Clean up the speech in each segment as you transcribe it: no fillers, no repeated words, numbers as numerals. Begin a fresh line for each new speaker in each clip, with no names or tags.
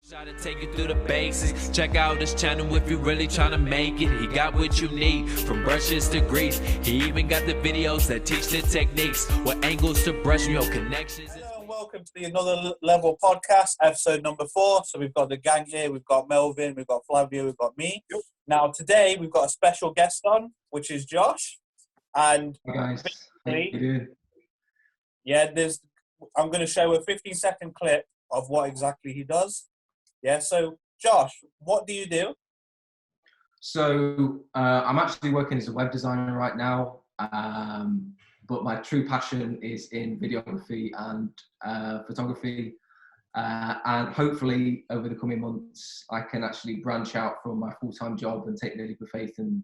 Try to take you through the basics. Check out this channel if you're really trying to make it. He got what you need, from brushes to grease. He even got the videos that teach the techniques, what angles to brush, your connections.
Hello and welcome to the Another Level podcast, episode number 4. So we've got the gang here, we've got Melvin, we've got Flavio, we've got me. Yep. Now today we've got a special guest on, which is Josh. And
hey guys, how you doing?
Yeah, I'm going to show a 15-second clip of what exactly he does. Yeah, so Josh, what do you do?
So I'm actually working as a web designer right now, but my true passion is in videography and photography, and hopefully over the coming months I can actually branch out from my full-time job and take the leap of faith and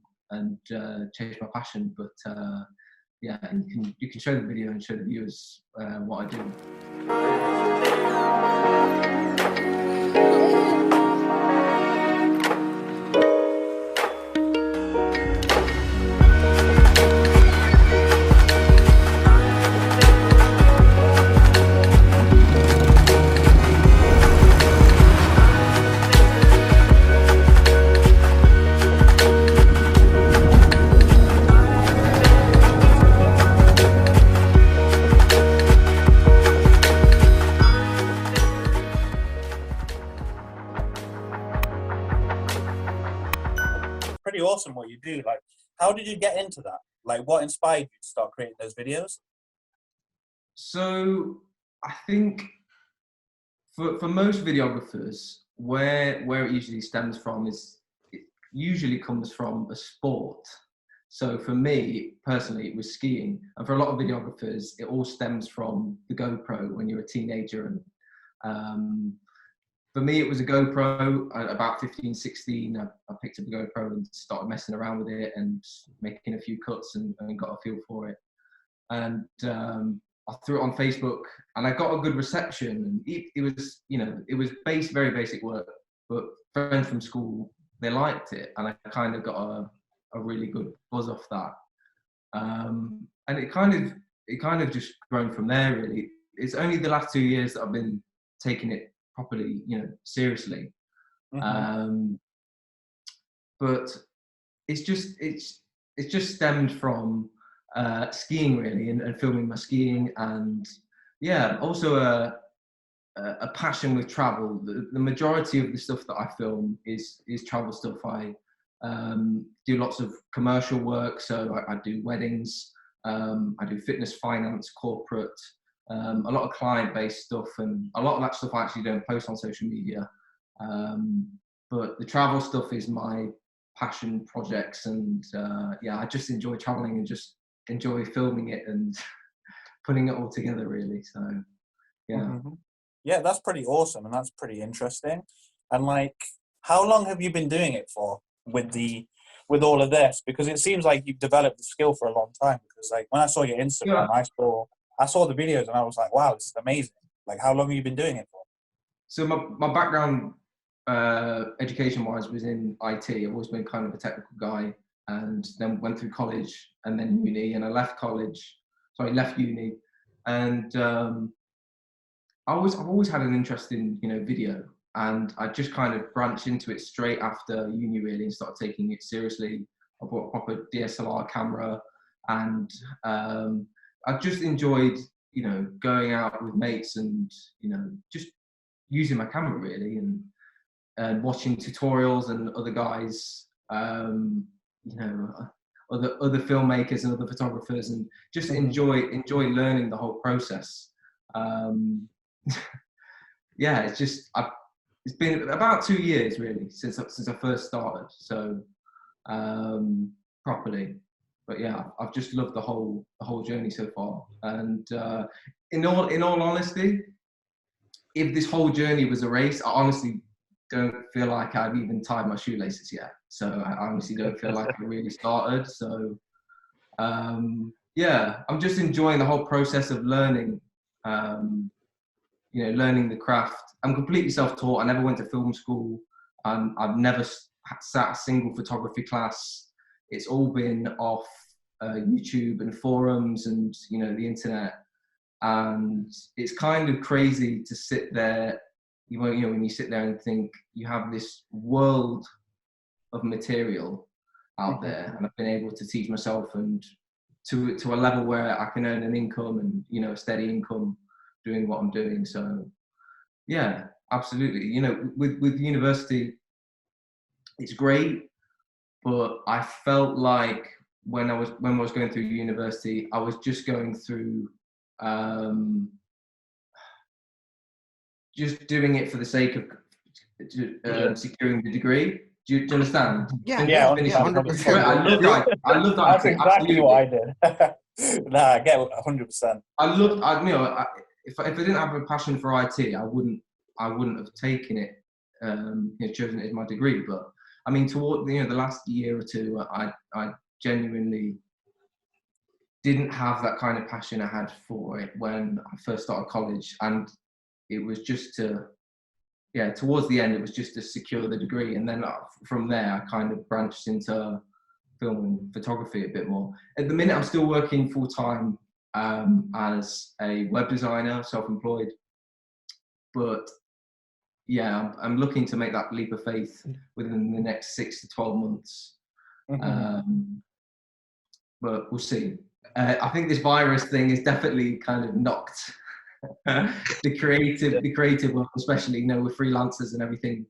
change my passion. But yeah, you can show the video and show the viewers what I do.
Pretty awesome what you do. Like, how did you get into that? Like, what inspired you to start creating those videos?
So I think for most videographers, where it usually stems from is it usually comes from a sport. So for me personally, it was skiing, and for a lot of videographers, it all stems from the GoPro when you're a teenager. And for me, it was a GoPro. About 15, 16, I picked up a GoPro and started messing around with it and making a few cuts and got a feel for it. And I threw it on Facebook and I got a good reception. And it was, it was very basic work, but friends from school, they liked it. And I kind of got a really good buzz off that. And it kind of just grown from there, really. It's only the last 2 years that I've been taking it properly, seriously. Mm-hmm. But it's just stemmed from skiing, really, and filming my skiing, and yeah, also a passion with travel. The majority of the stuff that I film is travel stuff. I do lots of commercial work, so I do weddings, I do fitness, finance, corporate. A lot of client-based stuff, and a lot of that stuff I actually don't post on social media. But the travel stuff is my passion projects, and yeah, I just enjoy traveling and just enjoy filming it and putting it all together, really. So yeah.
Mm-hmm. Yeah, that's pretty awesome, and that's pretty interesting. And like, how long have you been doing it for with all of this? Because it seems like you've developed the skill for a long time. Because like when I saw your Instagram, yeah, I saw the videos and I was like, wow, this is amazing. Like, how long have you been doing it for?
So my background, education-wise, was in IT. I've always been kind of a technical guy, and then went through college and then uni, and I left uni, and I've always had an interest in video, and I just kind of branched into it straight after uni, really, and started taking it seriously. I bought a proper DSLR camera, and I just enjoyed, going out with mates and, just using my camera, really, and watching tutorials and other guys, other filmmakers and other photographers, and just enjoy learning the whole process. Yeah, it's been about 2 years, really, since I first started. So properly. But yeah, I've just loved the whole journey so far. And in all honesty, if this whole journey was a race, I honestly don't feel like I've even tied my shoelaces yet. So I honestly don't feel like I really started. So yeah, I'm just enjoying the whole process of learning, learning the craft. I'm completely self-taught. I never went to film school. I've never sat a single photography class. It's all been off YouTube and forums and the internet, and it's kind of crazy to sit there when you sit there and think you have this world of material out there, and I've been able to teach myself and to a level where I can earn an income and, you know, a steady income doing what I'm doing. So yeah, absolutely. You know, with university, it's great, but I felt like when I was going through university, I was just going through just doing it for the sake of securing the degree. Do you understand?
Yeah,
Yeah,
yeah, 100%.
I love that. I love that.
That's exactly what I did. Nah, I get 100%.
If I didn't have a passion for IT, I wouldn't have taken it, chosen it as my degree. But I mean, toward the last year or two, I genuinely didn't have that kind of passion I had for it when I first started college, and it was just towards the end, it was just to secure the degree, and then from there, I kind of branched into film and photography a bit more. At the minute, I'm still working full time as a web designer, self-employed. But yeah, I'm looking to make that leap of faith within the next 6 to 12 months. But we'll see. I think this virus thing is definitely kind of knocked the creative world, especially, you know, with freelancers and everything.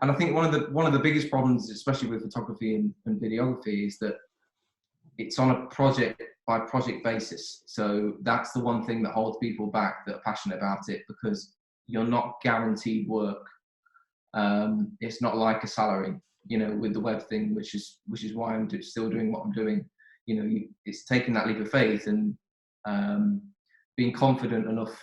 And I think one of the biggest problems, especially with photography and videography, is that it's on a project by project basis. So that's the one thing that holds people back that are passionate about it, because you're not guaranteed work. It's not like a salary, you know, with the web thing, which is why I'm still doing what I'm doing. You know, it's taking that leap of faith and being confident enough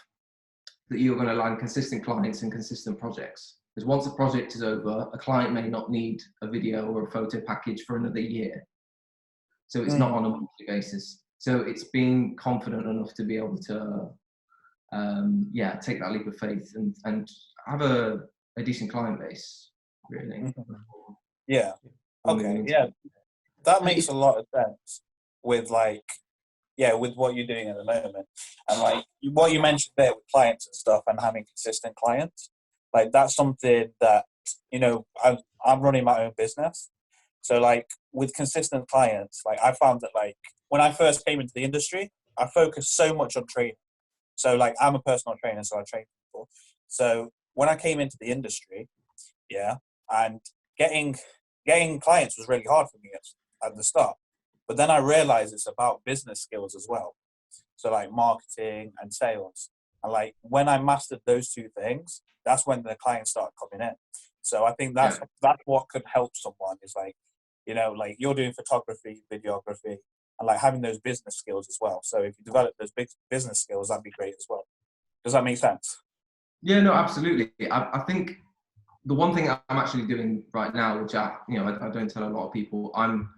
that you're going to land consistent clients and consistent projects. Because once a project is over, a client may not need a video or a photo package for another year. So it's not on a monthly basis. So it's being confident enough to be able to, take that leap of faith and have a decent client base, really.
Yeah. Okay. Yeah. That makes a lot of sense with with what you're doing at the moment. And like what you mentioned there with clients and stuff and having consistent clients, like that's something that, you know, I'm running my own business. So like with consistent clients, like I found that like when I first came into the industry, I focused so much on training. So like I'm a personal trainer, so I train people. So when I came into the industry, and getting clients was really hard for me at the start. But then I realized it's about business skills as well. So like marketing and sales. And like when I mastered those two things, that's when the clients started coming in. So I think that's what could help someone is like, you know, like you're doing photography, videography, and like having those business skills as well. So if you develop those big business skills, that'd be great as well. Does that make sense?
Yeah, no, absolutely. I think the one thing I'm actually doing right now, which I don't tell a lot of people, I'm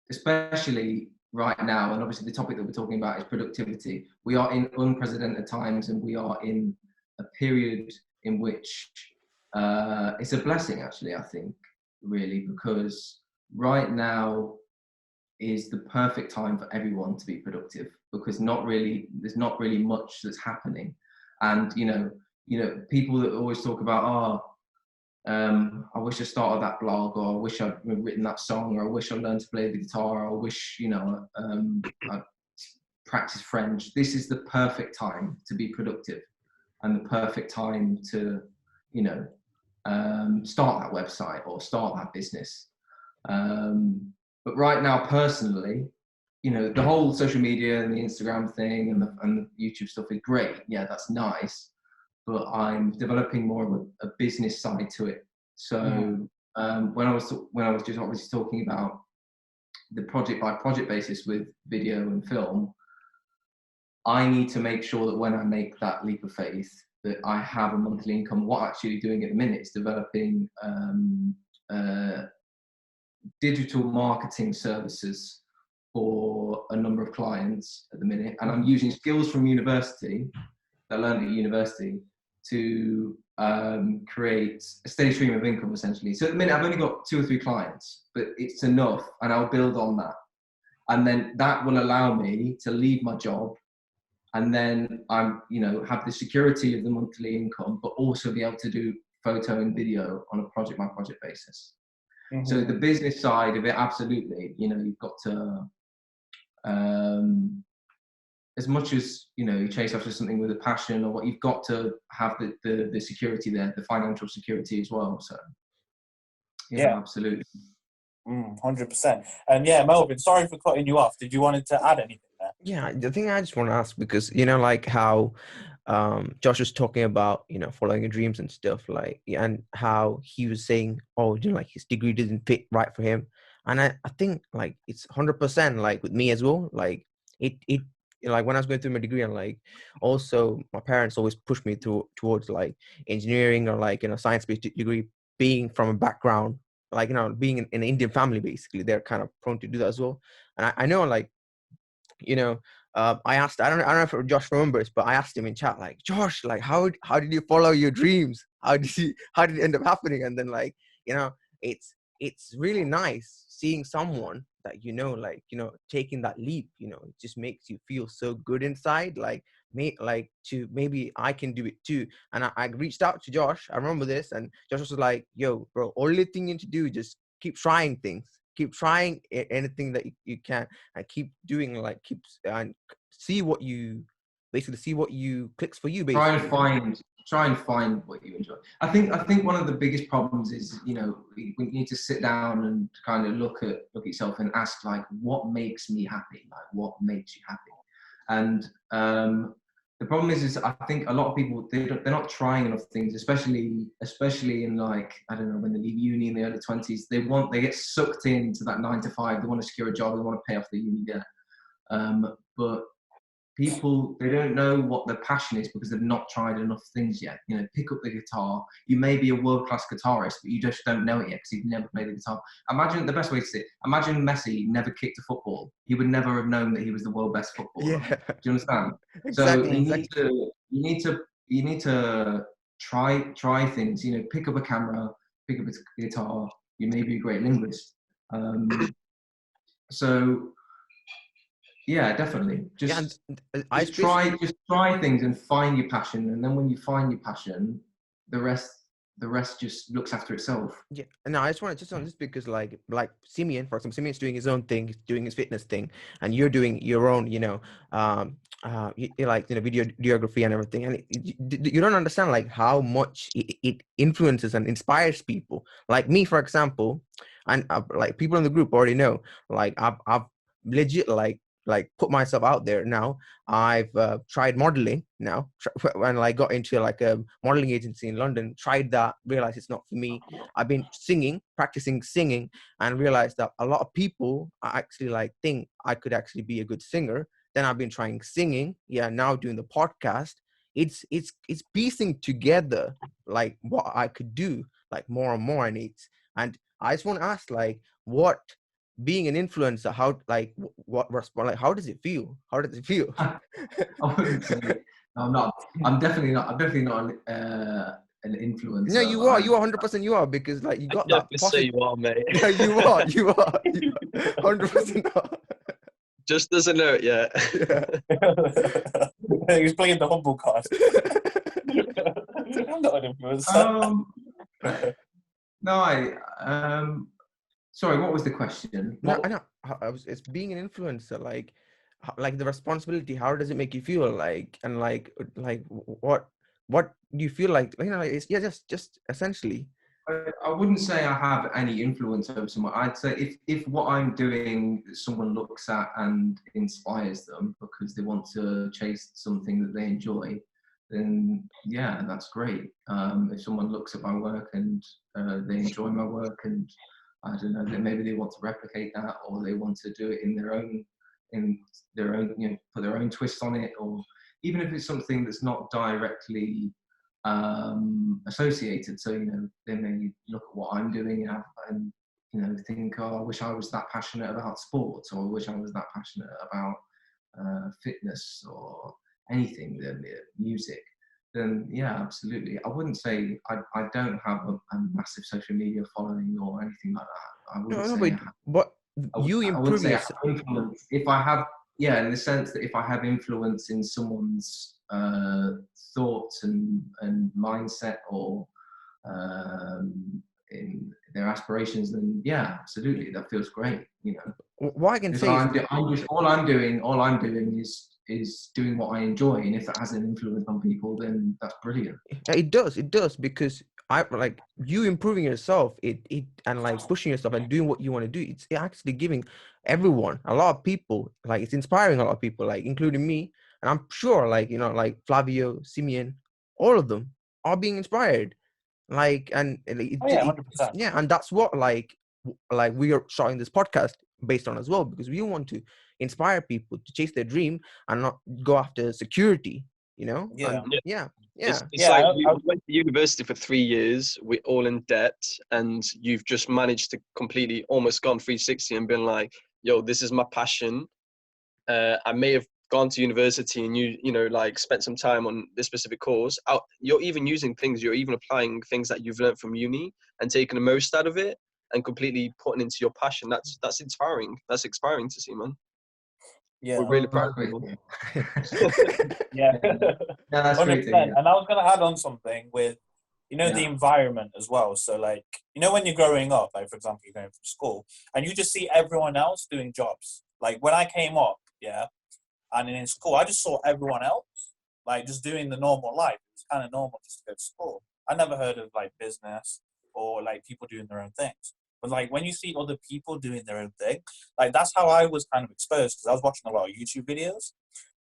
especially right now, and obviously the topic that we're talking about is productivity. We are in unprecedented times, and we are in a period in which it's a blessing, actually, I think, really, because right now is the perfect time for everyone to be productive, because there's not really much that's happening. And you know people that always talk about I wish I started that blog, or I wish I'd written that song, or I wish I learned to play the guitar, or I wish I practice French. This is the perfect time to be productive, and the perfect time to start that website or start that business. But right now, personally, you know, the whole social media and the Instagram thing and the YouTube stuff is great. Yeah, that's nice. But I'm developing more of a business side to it. So when I was just obviously talking about the project by project basis with video and film, I need to make sure that when I make that leap of faith, that I have a monthly income. What I'm actually doing at the minute is developing digital marketing services for a number of clients at the minute, and I'm using skills from university that I learned at university to create a steady stream of income, essentially. So at the minute, I've only got 2 or 3 clients, but it's enough, and I'll build on that. And then that will allow me to leave my job and then I'm, you know, have the security of the monthly income, but also be able to do photo and video on a project by project basis. So the business side of it, absolutely, you know, you've got to, as much as, you know, you chase after something with a passion or what, you've got to have the security there, the financial security as well. So yeah. Absolutely.
100%. And yeah, Melvin, sorry for cutting you off. Did you wanted to add anything there?
Yeah, the thing I just want to ask, because, you know, like how Josh was talking about, you know, following your dreams and stuff, like, and how he was saying, oh, you know, like his degree didn't fit right for him. And I think like it's 100% like with me as well. Like it like when I was going through my degree, and like also my parents always pushed me towards like engineering or like, you know, science-based degree, being from a background, like, you know, being in an Indian family, basically, they're kind of prone to do that as well. And I know, like, you know, I asked, I don't know if Josh remembers, but I asked him in chat, like, Josh, like, how did you follow your dreams? How did it end up happening? And then, like, you know, it's really nice seeing someone that, you know, like, you know, taking that leap, you know, it just makes you feel so good inside, like, maybe I can do it too. And I reached out to Josh, I remember this, and Josh was like, yo, bro, only thing you need to do is just keep trying things. Keep trying anything that you can, and keep doing, like, and see what you clicks for you, basically.
Try and find what you enjoy. I think one of the biggest problems is, you know, we need to sit down and kind of look at yourself and ask, like, what makes me happy? Like, what makes you happy? And the problem is I think a lot of people, they're not trying enough things, especially in, like, I don't know, when they leave uni in the early 20s, they get sucked into that 9 to 5. They want to secure a job, they want to pay off the uni debt. But people, they don't know what their passion is because they've not tried enough things yet. You know, pick up the guitar. You may be a world-class guitarist, but you just don't know it yet because you've never played the guitar. Imagine, the best way to say it, imagine Messi never kicked a football. He would never have known that he was the world best footballer.
Yeah.
Do you understand?
Exactly.
So you need to try things. You know, pick up a camera, pick up a guitar. You may be a great linguist. So yeah, definitely. Just try things and find your passion, and then when you find your passion, the rest just looks after itself.
Yeah, no, I just want to on this because, like Simeon, for example, Simeon's doing his own thing, he's doing his fitness thing, and you're doing your own, you know, like, you know, videography and everything, and you don't understand, like, how much it influences and inspires people. Like me, for example, and like people in the group already know, like I've legit like put myself out there now. I've tried modeling now, when I got into like a modeling agency in London, tried that, realized it's not for me. I've been practicing singing, and realized that a lot of people actually like think I could actually be a good singer. Then I've been trying singing, now doing the podcast. It's piecing together like what I could do, like more and more. And I just want to ask, like, what being an influencer, how, like, like, how does it feel?
I wouldn't say I'm definitely not an influencer.
No, you are 100%. You are, because, like, you got that
say you are, mate.
No, you are 100%.
Just as a note, yeah.
He's playing the humble card. I'm not an influencer.
No, sorry, what was the question?
No, I know. It's being an influencer, like the responsibility. How does it make you feel? Like, and like what do you feel like? You know, it's just essentially.
I wouldn't say I have any influence over someone. I'd say if what I'm doing, someone looks at and inspires them because they want to chase something that they enjoy, then yeah, that's great. If someone looks at my work and they enjoy my work, and I don't know, that maybe they want to replicate that, or they want to do it in their own, you know, put their own twist on it, or even if it's something that's not directly associated. So, you know, they may look at what I'm doing and you know, think, oh, I wish I was that passionate about sports, or I wish I was that passionate about fitness or anything, music. Then yeah, absolutely. I wouldn't say I don't have a massive social media following or anything like that. I wouldn't say
but you improve yourself.
if I have yeah, in the sense that if I have influence in someone's thoughts and mindset, or in their aspirations, then yeah, absolutely, that feels great. You know,
What I can
because
say is,
all I'm doing is doing what I enjoy, and if that has an influence on people, then that's brilliant.
it does, because I like you improving yourself, it and like pushing yourself and doing what you want to do. It's actually giving everyone, a lot of people, like it's inspiring a lot of people, like including me. And I'm sure, like, you know, like Flavio, Simeon, all of them are being inspired. Like, and
Oh yeah, 100%.
yeah, and that's what like we are starting this podcast based on as well, because we want to inspire people to chase their dream and not go after security, you know.
Yeah.
And
Yeah.
yeah,
It's
Yeah,
like
I,
we went to university for 3 years, we're all in debt, and you've just managed to completely almost gone 360 and been like, yo, this is my passion. I may have gone to university and you know, like spent some time on this specific course. You're even using things, you're even applying things that you've learned from uni and taking the most out of it and completely putting into your passion. That's inspiring. That's inspiring to see, man.
yeah,
We're really proud
That's
of
great
you.
to hear.
yeah.
Yeah, that's great
100%.
to hear.
And I was going to add on something with, you know, the
Yeah.
environment as well. So, like, you know, when you're growing up, like, for example, you're going from school and you just see everyone else doing jobs. Like, when I came up, yeah, and in school, I just saw everyone else, like, just doing the normal life. It was kind of normal just to go to school. I never heard of, like, business or, like, people doing their own things. But, like, when you see other people doing their own thing, like, that's how I was kind of exposed, because I was watching a lot of YouTube videos.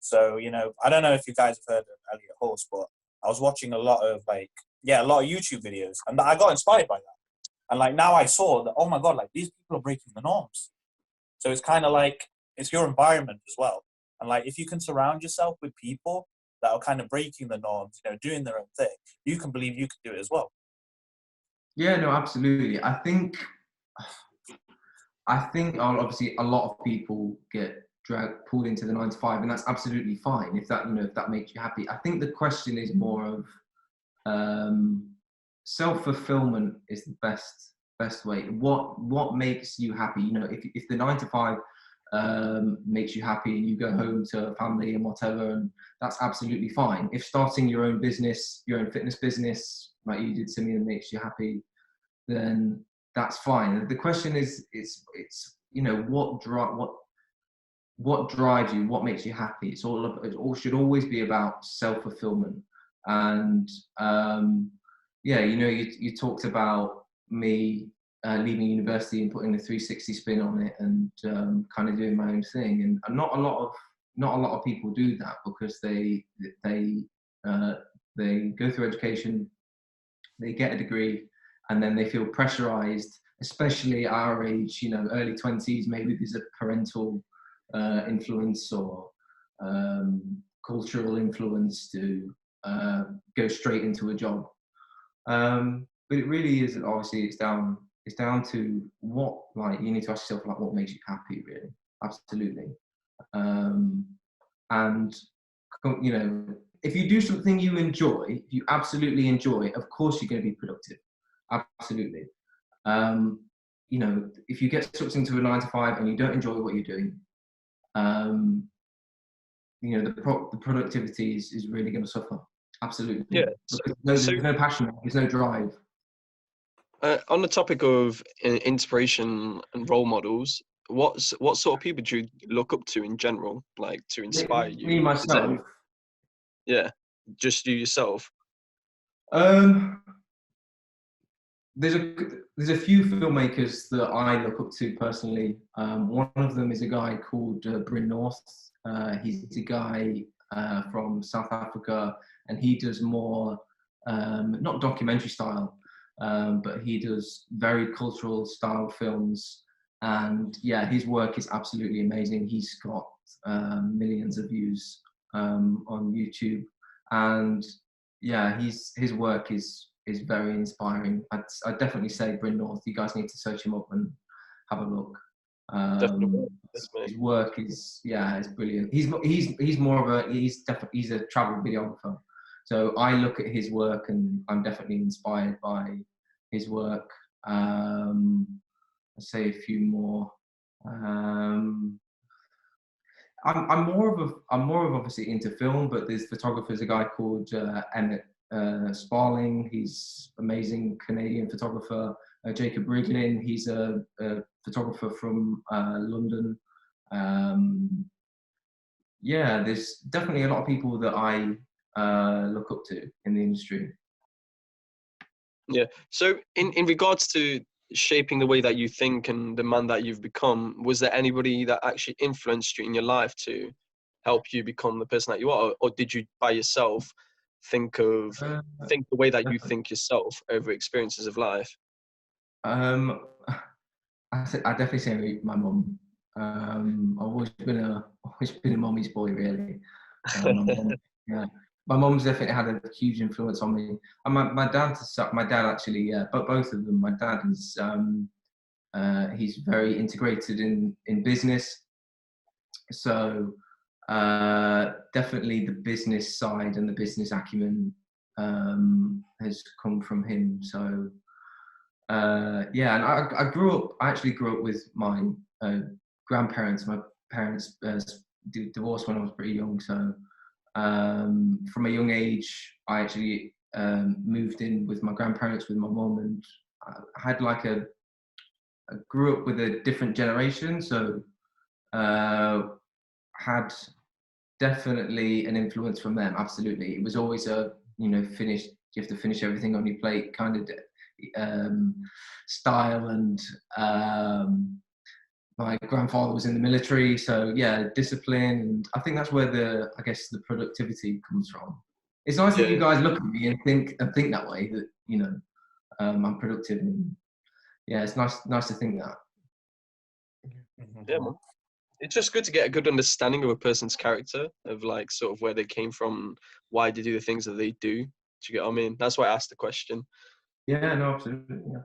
So, you know, I don't know if you guys have heard of Elliot Horse, but I was watching a lot of, like, yeah, a lot of YouTube videos. And I got inspired by that. And, like, now I saw that, oh, my God, like, these people are breaking the norms. So it's kind of like, it's your environment as well. And, like, if you can surround yourself with people that are kind of breaking the norms, you know, doing their own thing, you can believe you can do it as well.
Yeah, no, absolutely. I think obviously a lot of people get pulled into the 9 to 5, and that's absolutely fine if that, you know, if that makes you happy. I think the question is more of self-fulfillment is the best way. What makes you happy? You know, if the 9 to 5 makes you happy and you go home to family and whatever, and that's absolutely fine. If starting your own business, your own fitness business, like you did, Simeon, makes you happy, then that's fine. The question is, it's you know, what drives you, what makes you happy. It all should always be about self-fulfillment. And yeah, you know, you talked about me leaving university and putting the 360 spin on it, and kind of doing my own thing. And not a lot of people do that, because they go through education, they get a degree, and then they feel pressurized, especially our age, you know, early 20s. Maybe there's a parental influence or cultural influence to go straight into a job. But it really is, obviously, it's down to what, like, you need to ask yourself, like, what makes you happy, really. Absolutely. And, you know, if you do something you enjoy, if you absolutely enjoy, of course you're going to be productive. Absolutely. You know, if you get sucked into a 9 to 5 and you don't enjoy what you're doing, you know, the productivity is really going to suffer. Absolutely.
Yeah.
There's no passion, there's no drive.
On the topic of inspiration and role models, what sort of people do you look up to in general, like to inspire you?
Me, myself.
Yeah, just you yourself.
There's a few filmmakers that I look up to personally. One of them is a guy called Bryn North. He's a guy from South Africa, and he does more not documentary style, but he does very cultural style films. And yeah, his work is absolutely amazing. He's got millions of views on YouTube, and yeah, his work is very inspiring. I'd definitely say Bryn North. You guys need to search him up and have a look.
Definitely.
His work is brilliant. He's a travel videographer. So I look at his work and I'm definitely inspired by his work. I'll say a few more. I'm more of obviously into film, but there's photographers, a guy called Emmett Sparling. He's amazing Canadian photographer. Jacob Riglin, he's a photographer from London. Yeah, there's definitely a lot of people that I look up to in the industry.
Yeah. So in regards to shaping the way that you think and the man that you've become, was there anybody that actually influenced you in your life to help you become the person that you are, or did you by yourself think the way that you think yourself over experiences of life?
I definitely say my mum. I've always been a mommy's boy, really. My mum, yeah. My mum's definitely had a huge influence on me. And my dad actually, but both of them. My dad is he's very integrated in business, so definitely the business side and the business acumen has come from him. So yeah, and I actually grew up with my grandparents. My parents divorced when I was pretty young, so from a young age, I actually moved in with my grandparents, with my mum, and I had like I grew up with a different generation, so had definitely an influence from them. Absolutely, it was always a you have to finish everything on your plate kind of style, and my grandfather was in the military, so yeah, discipline, and I think that's where the productivity comes from. It's nice that you guys look at me and think that way, that I'm productive, and yeah, it's nice to think that.
Yeah, man. It's just good to get a good understanding of a person's character, of like sort of where they came from, why they do the things that they do. Do you get what I mean? That's why I asked the question.
Yeah, no, absolutely. Yeah.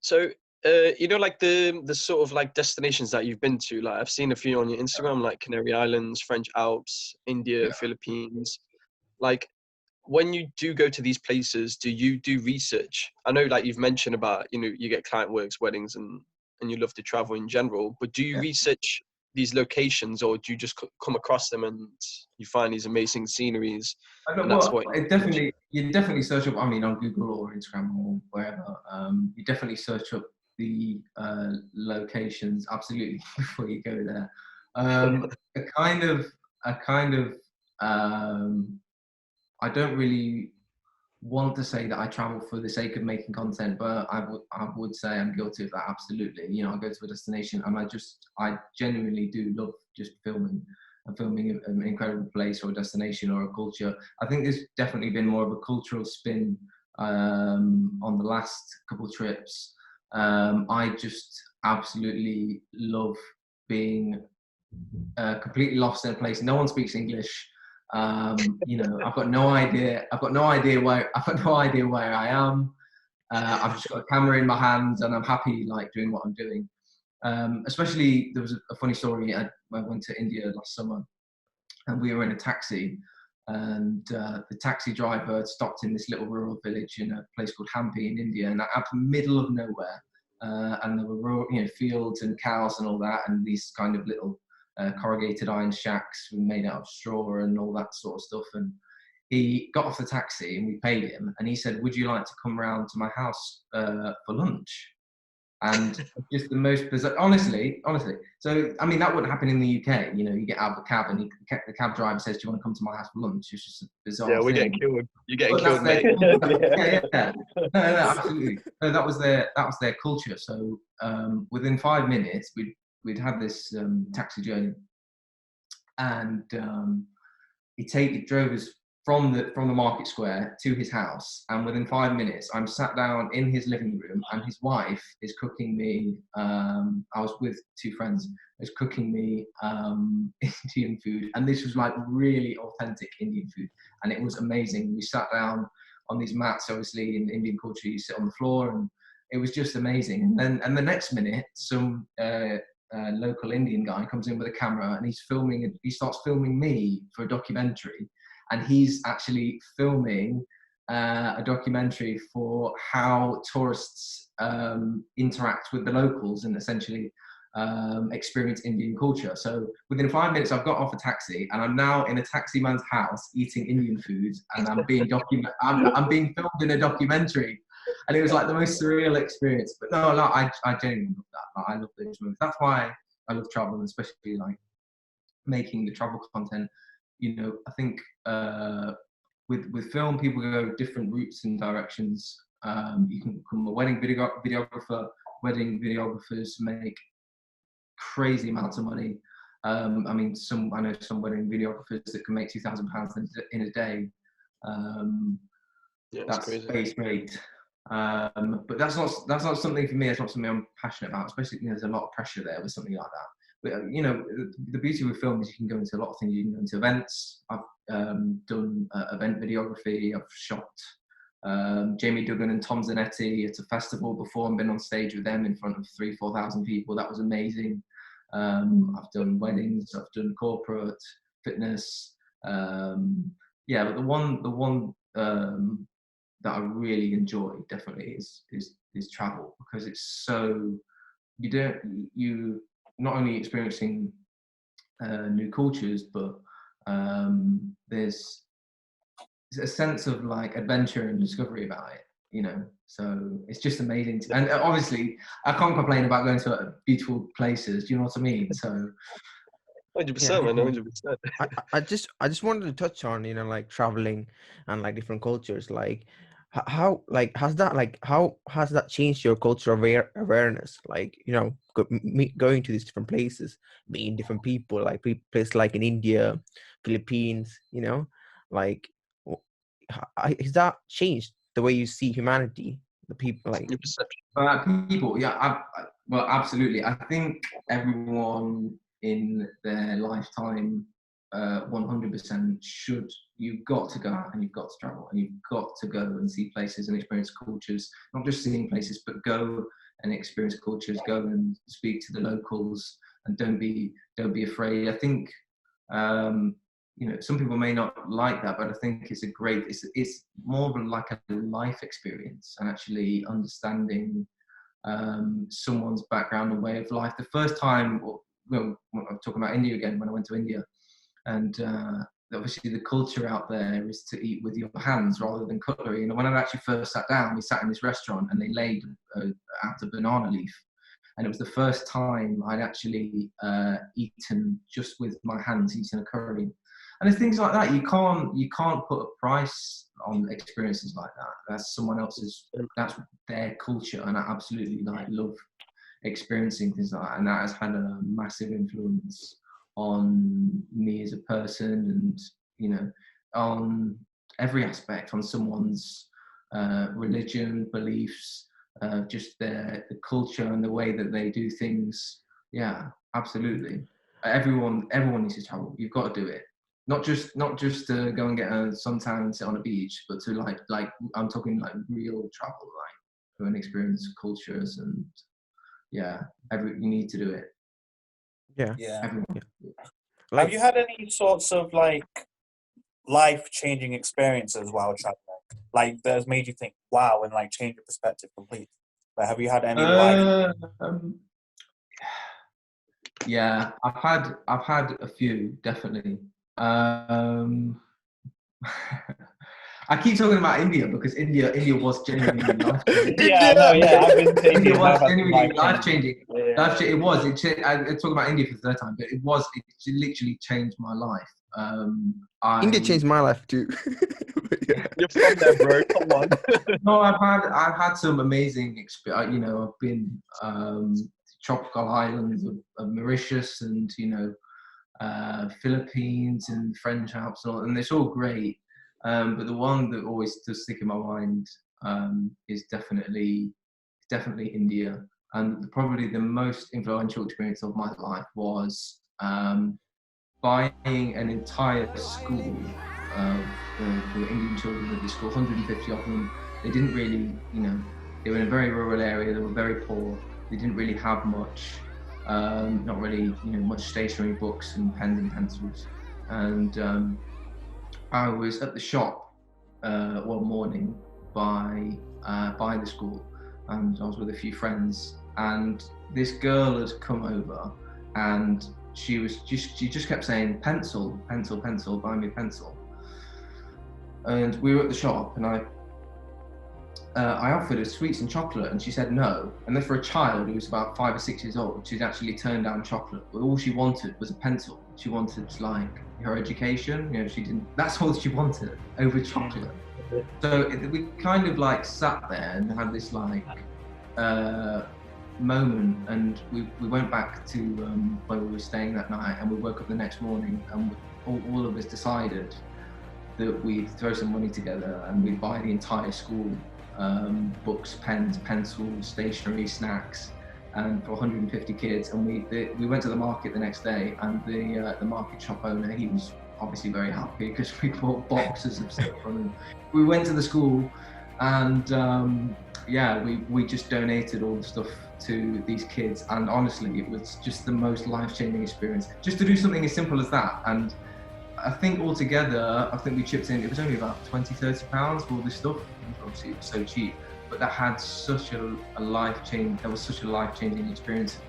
So, like the sort of like destinations that you've been to, like I've seen a few on your Instagram, like Canary Islands, French Alps, India, Philippines. Like, when you do go to these places, do you do research? I know, like you've mentioned about, you get client works, weddings, and you love to travel in general, but do you research these locations, or do you just come across them and you find these amazing sceneries? And that's what
you definitely search up, on Google or Instagram or wherever, you definitely search up the locations, absolutely, before you go there. I don't really want to say that I travel for the sake of making content, but I would say I'm guilty of that, absolutely. I go to a destination and I genuinely do love just filming an incredible place or a destination or a culture. I think there's definitely been more of a cultural spin on the last couple of trips. I just absolutely love being completely lost in a place. No one speaks English. I've got no idea where I am. I've just got a camera in my hands and I'm happy like doing what I'm doing. Especially, there was a funny story. I went to India last summer and we were in a taxi, and the taxi driver had stopped in this little rural village in a place called Hampi in India, and out the middle of nowhere, and there were fields and cows and all that, and these kind of little corrugated iron shacks made out of straw and all that sort of stuff. And he got off the taxi and we paid him, and he said, "Would you like to come round to my house for lunch?" And just the most bizarre, honestly. So, that wouldn't happen in the UK. You get out of the cab and the cab driver says, "Do you want to come to my house for lunch?" It's just a bizarre thing.
We're getting killed. You're getting killed, mate.
Yeah. No, absolutely. No, that was their culture. So within 5 minutes, we'd had this taxi journey, and he drove us from the market square to his house, and within 5 minutes I'm sat down in his living room and his wife is cooking me, I was with two friends, is cooking me Indian food, and this was like really authentic Indian food, and it was amazing. We sat down on these mats, obviously in Indian culture you sit on the floor, and it was just amazing. And the next minute some local Indian guy comes in with a camera and he starts filming me for a documentary, and he's actually filming a documentary for how tourists interact with the locals, and essentially experience Indian culture. So within 5 minutes, I've got off a taxi and I'm now in a taxi man's house eating Indian food, and I'm being I'm being filmed in a documentary, and it was like the most surreal experience. But no, I genuinely love that. Like, I love those moments. That's why I love travel, and especially like making the travel content. You know, I think with film, people go different routes and directions. You can become a wedding videographer. Wedding videographers make crazy amounts of money. I mean, I know some wedding videographers that can make £2,000 in a day.
Yeah,
that's
crazy.
base rate. But that's not something for me. It's not something I'm passionate about. Especially, you know, there's a lot of pressure there with something like that. But you know, the beauty with film is you can go into a lot of things. You can go into events. I've done event videography. I've shot Jamie Duggan and Tom Zanetti at a festival before and been on stage with them in front of 3,000-4,000 people. That was amazing. I've done weddings. I've done corporate, fitness. Yeah, but the one that I really enjoy definitely is travel, because it's so you not only experiencing new cultures, but there's a sense of like adventure and discovery about it, you know. So it's just amazing and obviously I can't complain about going to beautiful places, do you know what I mean? So
100%, man, 100%.
I just wanted to touch on, you know, like traveling and like different cultures, like how has that changed your cultural awareness, like, you know, going to these different places, meeting different people, like places like in India, Philippines, you know, like has that changed the way you see humanity, the people, like
Your perception.
people? Yeah, well, absolutely. I think everyone in their lifetime 100% you've got to go out and you've got to travel and you've got to go and see places and experience cultures, not just seeing places, but go and experience cultures, go and speak to the locals, and don't be afraid. I think you know, some people may not like that, but I think it's more of like a life experience, and actually understanding someone's background and way of life. The first time, well, I'm talking about India again, when I went to India, and obviously the culture out there is to eat with your hands rather than cutlery. And when I actually first sat down, we sat in this restaurant and they laid out a banana leaf. And it was the first time I'd actually eaten just with my hands, eating a curry. And there's things like that. You can't put a price on experiences like that. That's someone else's, that's their culture. And I absolutely love experiencing things like that. And that has had a massive influence on me as a person, and, you know, on every aspect, on someone's religion, beliefs, just the culture and the way that they do things. Yeah, absolutely. Everyone needs to travel. You've got to do it. Not just to go and get a suntan and sit on a beach, but to like I'm talking like real travel, like go and experience cultures, and yeah, you need to do it.
Yeah.
Everyone.
like
Have you had any sorts of like life-changing experiences while traveling, like that has made you think, wow, and like change your perspective completely? Like, have you had any life?
Yeah, I've had a few, definitely. I keep talking about India because India was genuinely life-changing.
Yeah, no, yeah, I've been to
India
India.
was genuinely life-changing.
Yeah.
It was. I talk about India for the third time, but it literally changed my life.
India changed my life too. Yeah.
You're from there, bro. Come on.
No, I've had some amazing experience. You know, I've been tropical islands of Mauritius, and, you know, Philippines and French Alps, and it's all great. But the one that always does stick in my mind is definitely India. And probably the most influential experience of my life was buying an entire school of the Indian children at the school, 150 of them. They didn't really, you know, they were in a very rural area, they were very poor, they didn't really have much, not really, you know, much stationery, books and pens and pencils. And I was at the shop one morning by the school, and I was with a few friends, and this girl had come over, and she just kept saying, pencil, pencil, pencil, buy me a pencil. And we were at the shop, and I offered her sweets and chocolate, and she said no. And then for a child who was about 5 or 6 years old, she'd actually turned down chocolate. But all she wanted was a pencil. She wanted like her education. You know, she didn't. That's all she wanted over chocolate. So we kind of like sat there and had this like moment, and we went back to where we were staying that night, and we woke up the next morning, and all of us decided that we'd throw some money together and we'd buy the entire school books, pens, pencils, stationery, snacks, and for 150 kids. And we went to the market the next day, and the market shop owner, he was obviously very happy because we bought boxes of stuff from him. We went to the school, and we just donated all the stuff to these kids, and honestly it was just the most life-changing experience just to do something as simple as that. And I think altogether, we chipped in, it was only about 20-30 pounds for all this stuff. Obviously it was so cheap, but that had such a life-changing experience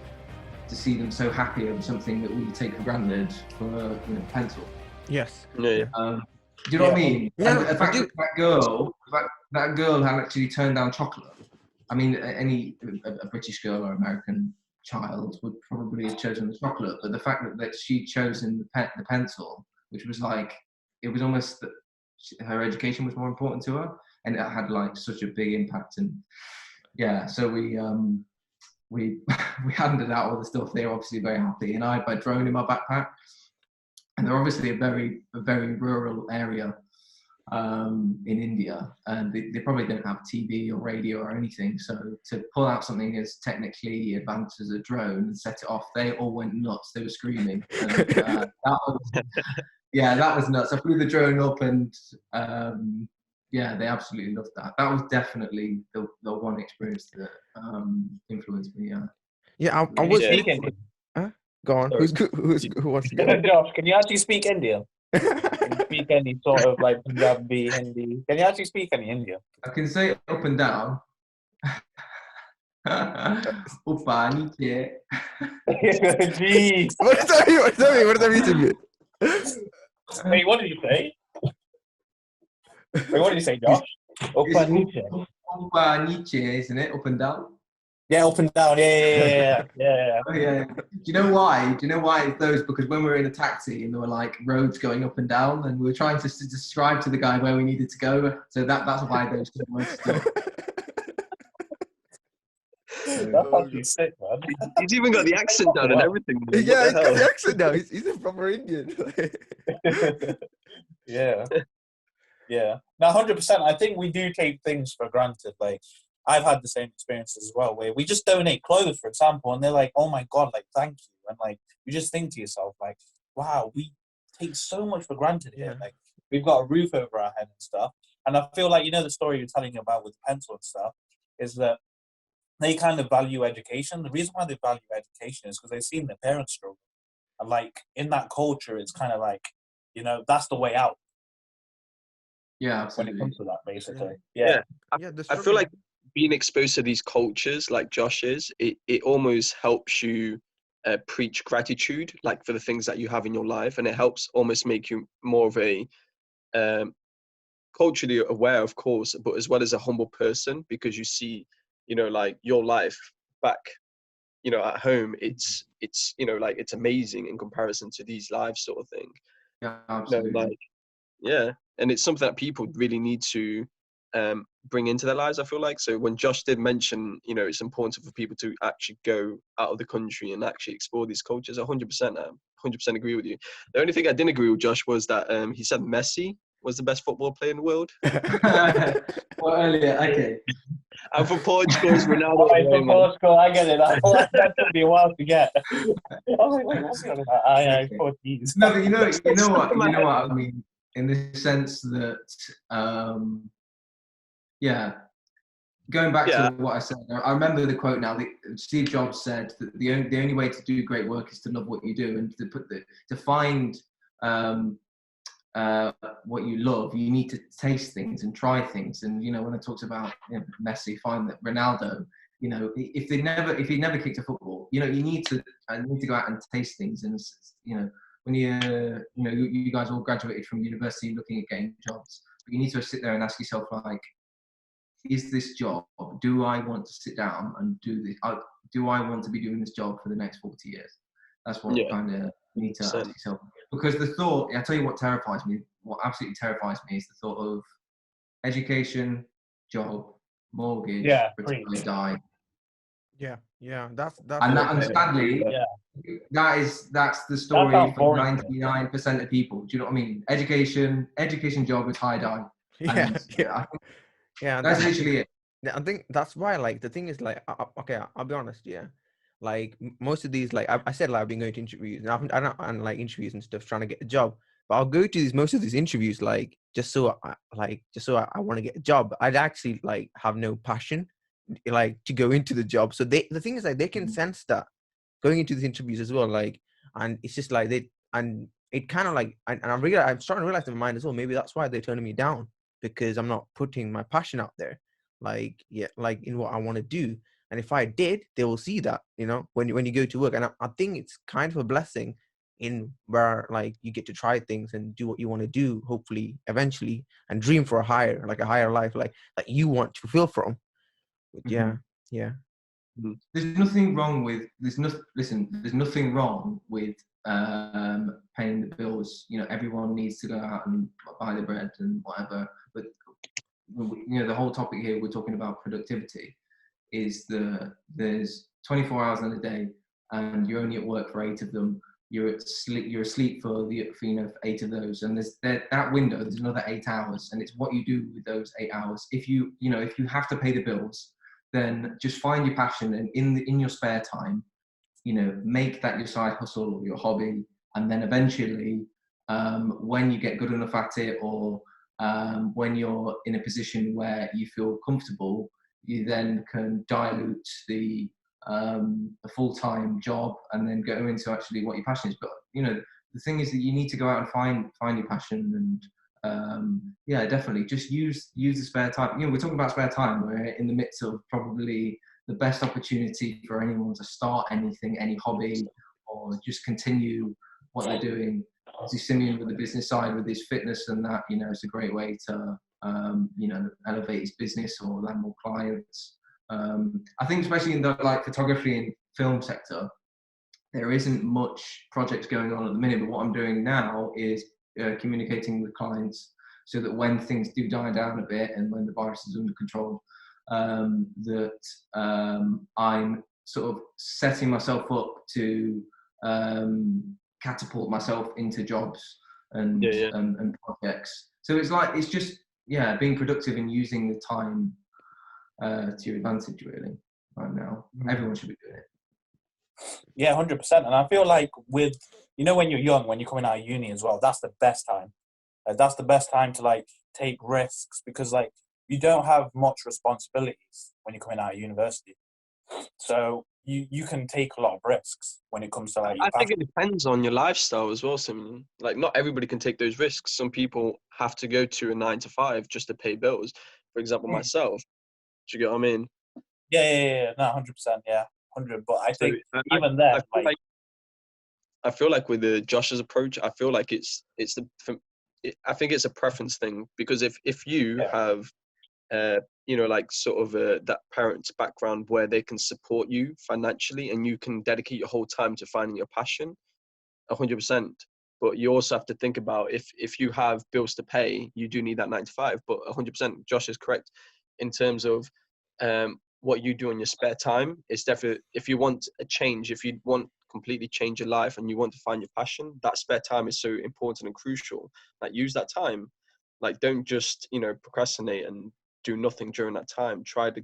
to see them so happy over something that we take for granted, for a pencil.
Yes.
Yeah.
Do you know what I mean?
Yeah,
And the fact that girl had actually turned down chocolate. I mean, a British girl or American child would probably have chosen the chocolate, but the fact that she'd chosen the pencil, which was like, it was almost that her education was more important to her, and it had like such a big impact. And yeah, so we handed out all the stuff. They were obviously very happy, and I had my drone in my backpack. And they're obviously a very rural area in India, and they probably don't have TV or radio or anything. So to pull out something as technically advanced as a drone and set it off, they all went nuts. They were screaming. And, that was nuts. I flew the drone up, and they absolutely loved that. That was definitely the one experience that influenced me.
Yeah, I was.
Speaking.
Huh? Go on.
Sorry.
Who wants to go?
Josh, can you actually speak Indian? Can you speak any sort of like Punjabi, Hindi? Can you actually speak any Indian?
I can say it up and down. Uppa, niche.
Jeez.
What does that mean to me?
Wait, what did you say? Wait, what did you say, Josh? Uppa, niche.
Uppa, niche, isn't it? Up and down.
Yeah, up and down. Yeah.
Oh, yeah. Do you know why? It's those? Because when we were in a taxi and there were like roads going up and down, and we were trying to describe to the guy where we needed to go. So that's why those two words.
That's actually sick, man.
He's even got the accent down and everything. Man.
Yeah, he's got the accent now. He's a proper Indian.
Yeah. Now, 100%. I think we do take things for granted. Like, I've had the same experiences as well, where we just donate clothes, for example, and they're like, "Oh my God, like, thank you," and like, you just think to yourself, like, "Wow, we take so much for granted here.
Yeah.
Like, we've got a roof over our head and stuff." And I feel like, the story you're telling about with the pencil and stuff is that they kind of value education. The reason why they value education is because they've seen their parents struggle, and like in that culture, it's kind of like, that's the way out.
Yeah, absolutely.
When it comes to that, basically.
Yeah. I feel like being exposed to these cultures like Josh is, it almost helps you preach gratitude, like for the things that you have in your life, and it helps almost make you more of a culturally aware, of course, but as well as a humble person, because you see, like your life back, at home, it's like it's amazing in comparison to these lives, sort of thing.
Yeah, absolutely.
And it's something that people really need to bring into their lives, I feel like. So when Josh did mention, it's important for people to actually go out of the country and actually explore these cultures, 100% agree with you. The only thing I didn't agree with Josh was that he said Messi was the best football player in the world.
Well, earlier, okay.
And for Portugal, it's Ronaldo.
For Portugal, I get it. That took me a while to get. I was like, wait, what's going on? Portuguese.
No, but you know what I mean, in the sense that, going back to what I said, I remember the quote now. Steve Jobs said that the only way to do great work is to love what you do, and to find what you love, you need to taste things and try things. And when I talked about Messi, find that Ronaldo, You know, if he never kicked a football, you know, you need to go out and taste things. And you know, when you guys all graduated from university looking at getting jobs, but you need to sit there and ask yourself, like, is this job, do I want to sit down and do this? Do I want to be doing this job for the next 40 years? That's what kind of you need to ask yourself. Because the thought, I tell you what terrifies me, what absolutely terrifies me is the thought of education, job, mortgage, retire, die.
Yeah, that's
And sadly, that's the story for 99% of people. Do you know what I mean? Education, job, retire, die. That's literally it.
I think that's why, like, the thing is, like, okay, I'll be honest, like, most of these, like, I said, like, I've been going to interviews, and like interviews and stuff, trying to get a job, but I'll go to most of these interviews, like, just so I want to get a job. I'd actually, like, have no passion, like, to go into the job. So the thing is, like, they can sense that going into these interviews as well, like, and it's just like it kind of like, and I'm starting to realize in my mind as well, maybe that's why they're turning me down, because I'm not putting my passion out there, like, like, in what I want to do. And if I did, they will see that, you know, when you go to work. And I think it's kind of a blessing in where, like, you get to try things and do what you want to do, hopefully, eventually, and dream for a higher life, like you want to fulfill from. But
there's nothing wrong with there's nothing wrong with paying the bills. You know, everyone needs to go out and buy the bread and whatever. But you know, the whole topic here, we're talking about productivity, is there's 24 hours in a day, and you're only at work for 8 of them. You're asleep for 8 of those, and there's that window. There's another 8 hours, and it's what you do with those 8 hours. If you have to pay the bills, then just find your passion, and in your spare time, you know, make that your side hustle or your hobby, and then eventually, when you get good enough at it, or when you're in a position where you feel comfortable, you then can dilute the full-time job and then go into actually what your passion is. But you know, the thing is that you need to go out and find your passion, and definitely just use the spare time. You know, we're talking about spare time. We're in the midst of probably the best opportunity for anyone to start anything, any hobby, or just continue what they're doing. Obviously, Simeon with the business side, with his fitness and that, you know, it's a great way to elevate his business or land more clients. I think especially in the like photography and film sector, there isn't much projects going on at the minute, but what I'm doing now is communicating with clients so that when things do die down a bit and when the virus is under control, I'm sort of setting myself up to catapult myself into jobs and projects. So it's just being productive and using the time to your advantage, really. Right now, everyone should be doing it.
Yeah, 100%. And I feel like with, you know, when you're young, when you're coming out of uni as well, that's the best time. Like, that's the best time to like take risks, because like you don't have much responsibilities when you're coming out of university. So you can take a lot of risks when it comes to like.
I think it depends on your lifestyle as well, Simon. Like, not everybody can take those risks. Some people have to go to a 9 to 5 just to pay bills. For example, myself. Do you get what I mean?
Yeah. No, 100%. Yeah, 100. But I think even then,
I feel like with Josh's approach, I feel like I think it's a preference thing, because if you have like sort of that parent's background where they can support you financially and you can dedicate your whole time to finding your passion, 100%. But you also have to think about if you have bills to pay, you do need that 9 to 5. But 100%, Josh is correct in terms of what you do in your spare time. It's definitely, if you want a change, if you want completely change your life and you want to find your passion, that spare time is so important and crucial. Like, use that time. Like, don't just procrastinate and do nothing during that time. Try to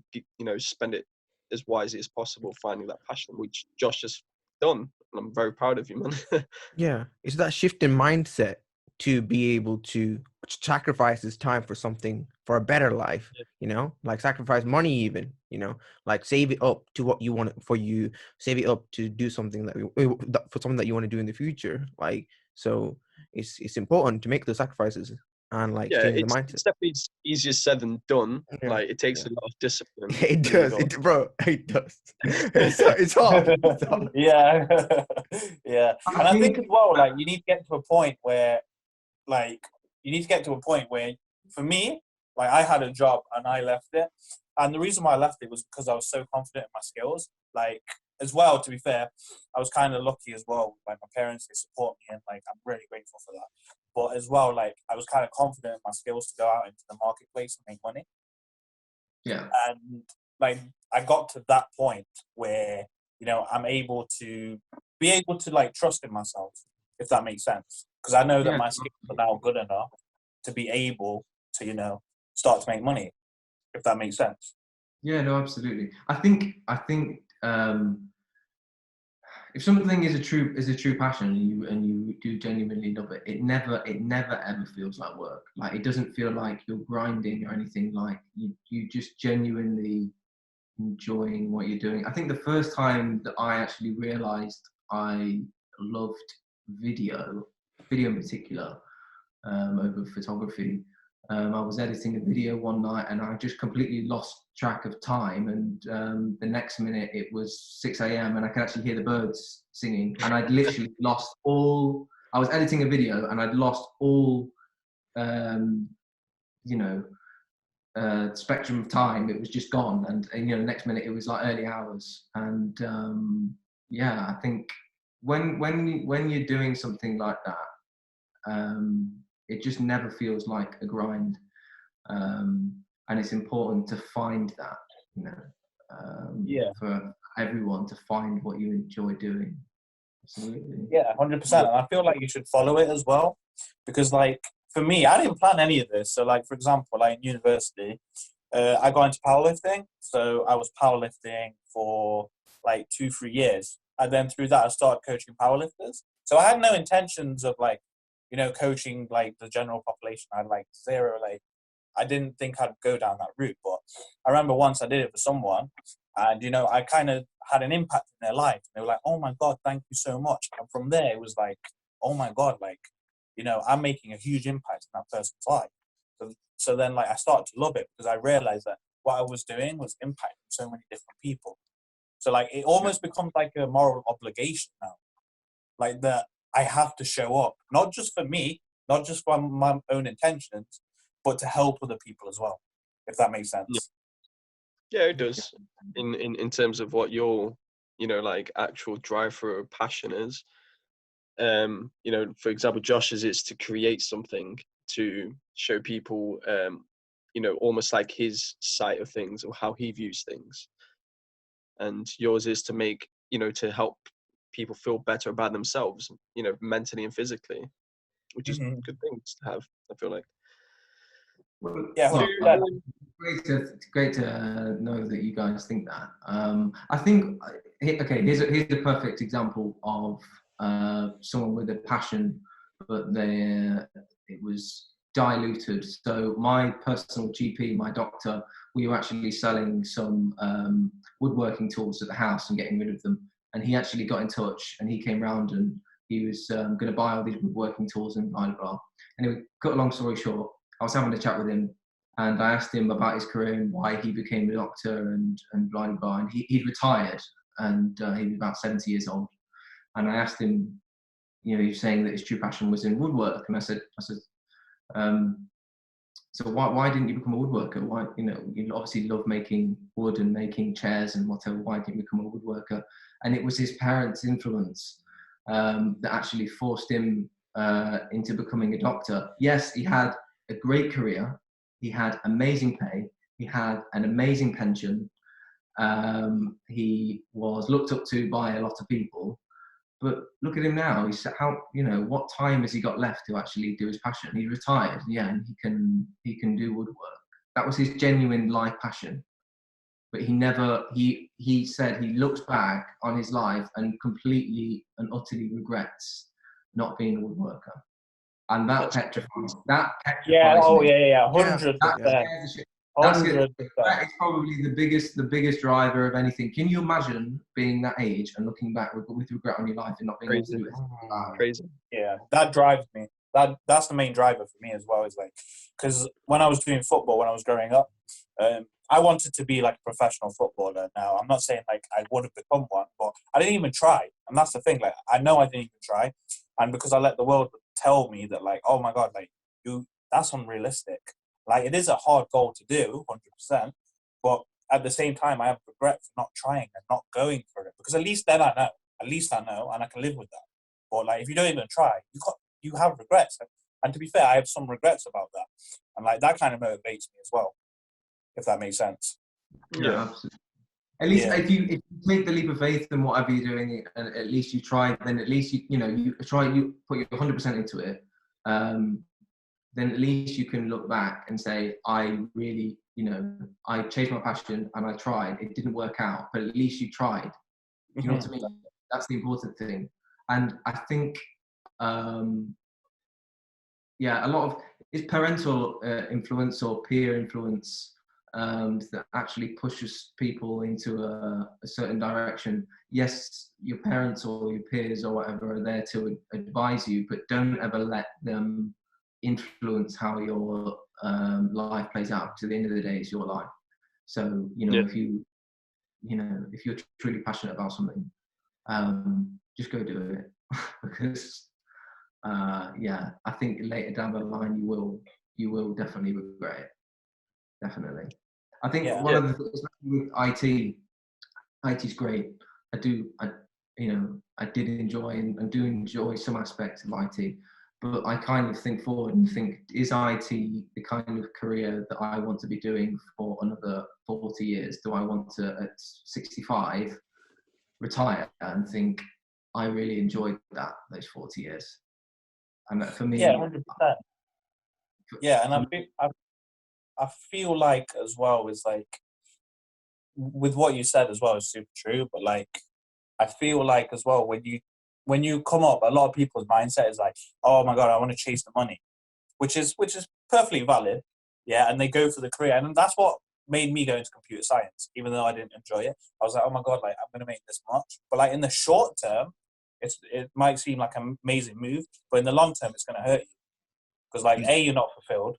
spend it as wisely as possible, finding that passion, which Josh has done, and I'm very proud of you, man.
Yeah, it's that shift in mindset to be able to sacrifice his time for something, for a better life. Like sacrifice money, even, like save it up to what you want, save it up to do something for something that you want to do in the future. Like, so it's important to make those sacrifices. and like
Yeah,
changing the
it's
mindset.
definitely easier said than done.
Yeah.
Like it takes
Yeah.
a lot of discipline.
It
when you
does,
go-
bro. It does. It's hard. It's hard.
Yeah, yeah, and I think
think
as well, like you need to get to a point where, like, for me, like I had a job and I left it, and the reason why I left it was because I was so confident in my skills. Like, as well, to be fair, I was kind of lucky as well. Like my parents, they support me, and like I'm really grateful for that. But as well, like I was kind of confident in my skills to go out into the marketplace and make money.
Yeah.
And like I got to that point where, you know, I'm able to like trust in myself, if that makes sense, because I know that
Yeah.
my skills are now good enough to be able to, you know, start to make money, if that makes sense.
Yeah, no, absolutely. I think if something is a true passion and you do genuinely love it, it never ever feels like work. Like it doesn't feel like you're grinding or anything. Like you just genuinely enjoying what you're doing. I think the first time that I actually realized I loved video in particular, over photography. I was editing a video one night and I just completely lost track of time, and the next minute it was 6 a.m. and I could actually hear the birds singing, and I'd literally lost all. I was editing a video and I'd lost all, spectrum of time. It was just gone, and you know, the next minute it was like early hours, and yeah, I think when you're doing something like that, it just never feels like a grind, and it's important to find that, you know, for everyone to find what you enjoy doing. Absolutely.
Yeah, 100%. And I feel like you should follow it as well, because like for me, I didn't plan any of this. So like, for example, like in university, I got into powerlifting. So I was powerlifting for like 2-3 years. And then through that, I started coaching powerlifters. So I had no intentions of like, you know, coaching like the general population. I had like zero, like, I didn't think I'd go down that route. But I remember once I did it for someone, and, you know, I kind of had an impact in their life. They were like, oh my God, thank you so much. And from there, it was like, oh my God, like, you know, I'm making a huge impact in that person's life. So then, like, I started to love it because I realized that what I was doing was impacting so many different people. So, like, it almost becomes like a moral obligation now. Like, that I have to show up, not just for me, not just for my own intentions, but to help other people as well, if that makes sense.
Yeah, it does. In terms of what your, you know, like actual drive for a passion is. You know, for example, Josh's is to create something to show people, you know, almost like his side of things or how he views things. And yours is to make, you know, to help people feel better about themselves, you know, mentally and physically, which is good things to have, I feel like.
Well,
Yeah,
great to know that you guys think that. I think, okay, here's a perfect example of someone with a passion, but it was diluted. So my personal GP, my doctor, we were actually selling some woodworking tools at the house and getting rid of them. And he actually got in touch and he came round and he was going to buy all these woodworking tools and blah, blah, blah. Anyway, cut a long story short, I was having a chat with him and I asked him about his career and why he became a doctor and blah, blah, blah. And he'd retired and he was about 70 years old. And I asked him, you know, he was saying that his true passion was in woodwork. And I said, so why didn't you become a woodworker? Why, you know, you obviously love making wood and making chairs and whatever. Why didn't you become a woodworker? And it was his parents' influence that actually forced him into becoming a doctor. Yes, he had a great career. He had amazing pay. He had an amazing pension. He was looked up to by a lot of people. But look at him now. He's you know, what time has he got left to actually do his passion? He's retired, yeah, and he can do woodwork. That was his genuine life passion. But he said he looks back on his life and completely and utterly regrets not being a woodworker. And that petrifies
yeah, oh
me.
yeah, 100%.
That is probably the biggest driver of anything. Can you imagine being that age and looking back with regret on your life and not being able to do it?
Crazy.
Yeah, that drives me. that's the main driver for me as well. Is like, because when I was doing football when I was growing up, I wanted to be like a professional footballer. Now I'm not saying like I would have become one, but I didn't even try, and that's the thing. Like I know I didn't even try, and because I let the world tell me that like, oh my god, like that's unrealistic. Like it is a hard goal to do, 100%, but at the same time, I have regret for not trying and not going for it, because at least then I know. At least I know, and I can live with that. But like, if you don't even try, you have regrets. And to be fair, I have some regrets about that, and like that kind of motivates me as well, if that makes sense.
Yeah, absolutely. At least
Yeah.
if you take the leap of faith in whatever you're doing, and at least you try, then at least you try, you put your 100% into it. Then at least you can look back and say, I really, I chased my passion and I tried. It didn't work out, but at least you tried. You know what I mean? That's the important thing. And I think, a lot of it's parental influence or peer influence that actually pushes people into a certain direction. Yes, your parents or your peers or whatever are there to advise you, but don't ever let them influence how your life plays out. To the end of the day, it's your life. So if you're truly passionate about something, just go do it. Because I think later down the line you will definitely regret it. Definitely. I think one of the things with IT's great. I did enjoy and do enjoy some aspects of IT, but I kind of think forward and think, is IT the kind of career that I want to be doing for another 40 years? Do I want to, at 65, retire and think, I really enjoyed those 40 years? And for me...
Yeah, 100%. Yeah, and I feel like as well is like, with what you said as well is super true, but like I feel like as well when you come up, a lot of people's mindset is like, oh my god, I want to chase the money, which is perfectly valid, yeah, and they go for the career, and that's what made me go into computer science, even though I didn't enjoy it. I was like, oh my god, like I'm gonna make this much, but like in the short term, it might seem like an amazing move, but in the long term, it's gonna hurt you, because like A, you're not fulfilled.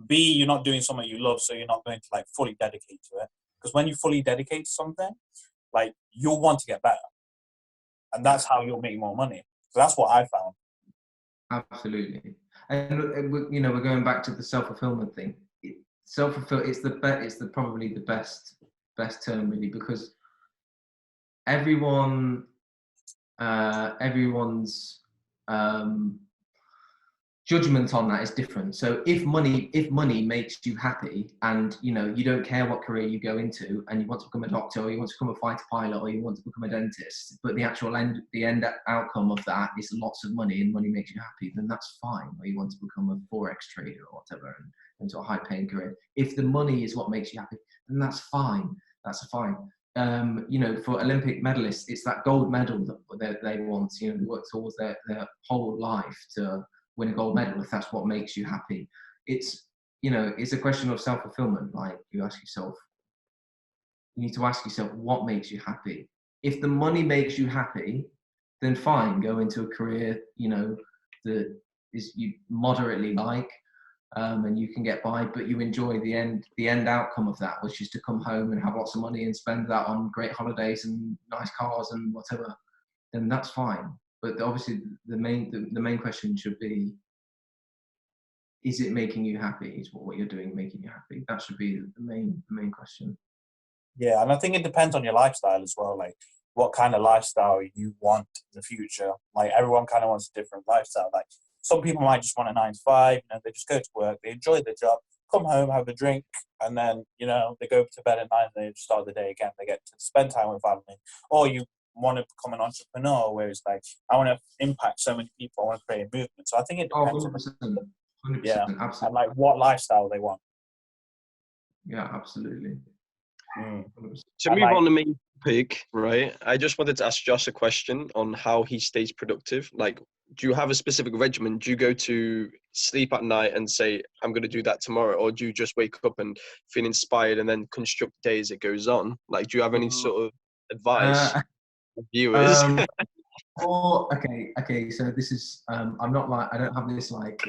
B, you're not doing something you love, so you're not going to like fully dedicate to it. Because when you fully dedicate to something, like you'll want to get better, and that's how you'll make more money. So that's what I found.
Absolutely, and we're going back to the self-fulfillment thing. It's probably the best term really, because everyone's judgment on that is different. So if money makes you happy, and you don't care what career you go into, and you want to become a doctor, or you want to become a fighter pilot, or you want to become a dentist, but the actual end outcome of that is lots of money, and money makes you happy, then that's fine. Or you want to become a forex trader or whatever, and into a high-paying career. If the money is what makes you happy, then that's fine. That's fine. For Olympic medalists, it's that gold medal that they want. They work towards their whole life to win a gold medal, if that's what makes you happy. It's a question of self-fulfillment. Like you need to ask yourself what makes you happy. If the money makes you happy, then fine, go into a career that is you moderately like, and you can get by, but you enjoy the end outcome of that, which is to come home and have lots of money and spend that on great holidays and nice cars and whatever, then that's fine. But obviously the main question should be, is it making you happy? Is what you're doing making you happy? That should be the main question.
Yeah, and I think it depends on your lifestyle as well, like what kind of lifestyle you want in the future. Like everyone kind of wants a different lifestyle. Like some people might just want a 9 to 5, they just go to work, they enjoy their job, come home, have a drink, and then, they go to bed at night and they start the day again. They get to spend time with family. Or you want to become an entrepreneur, where it's like, I want to impact so many people, I want to create a movement. So I think it depends
100%, 100%,
yeah,
absolutely.
and like what lifestyle they want.
Yeah, absolutely.
To move on the main topic, right? I just wanted to ask Josh a question on how he stays productive. Like, do you have a specific regimen? Do you go to sleep at night and say, I'm going to do that tomorrow? Or do you just wake up and feel inspired and then construct the day as it goes on? Like, do you have any sort of advice for viewers?
Okay. So this is I'm not like I don't have this like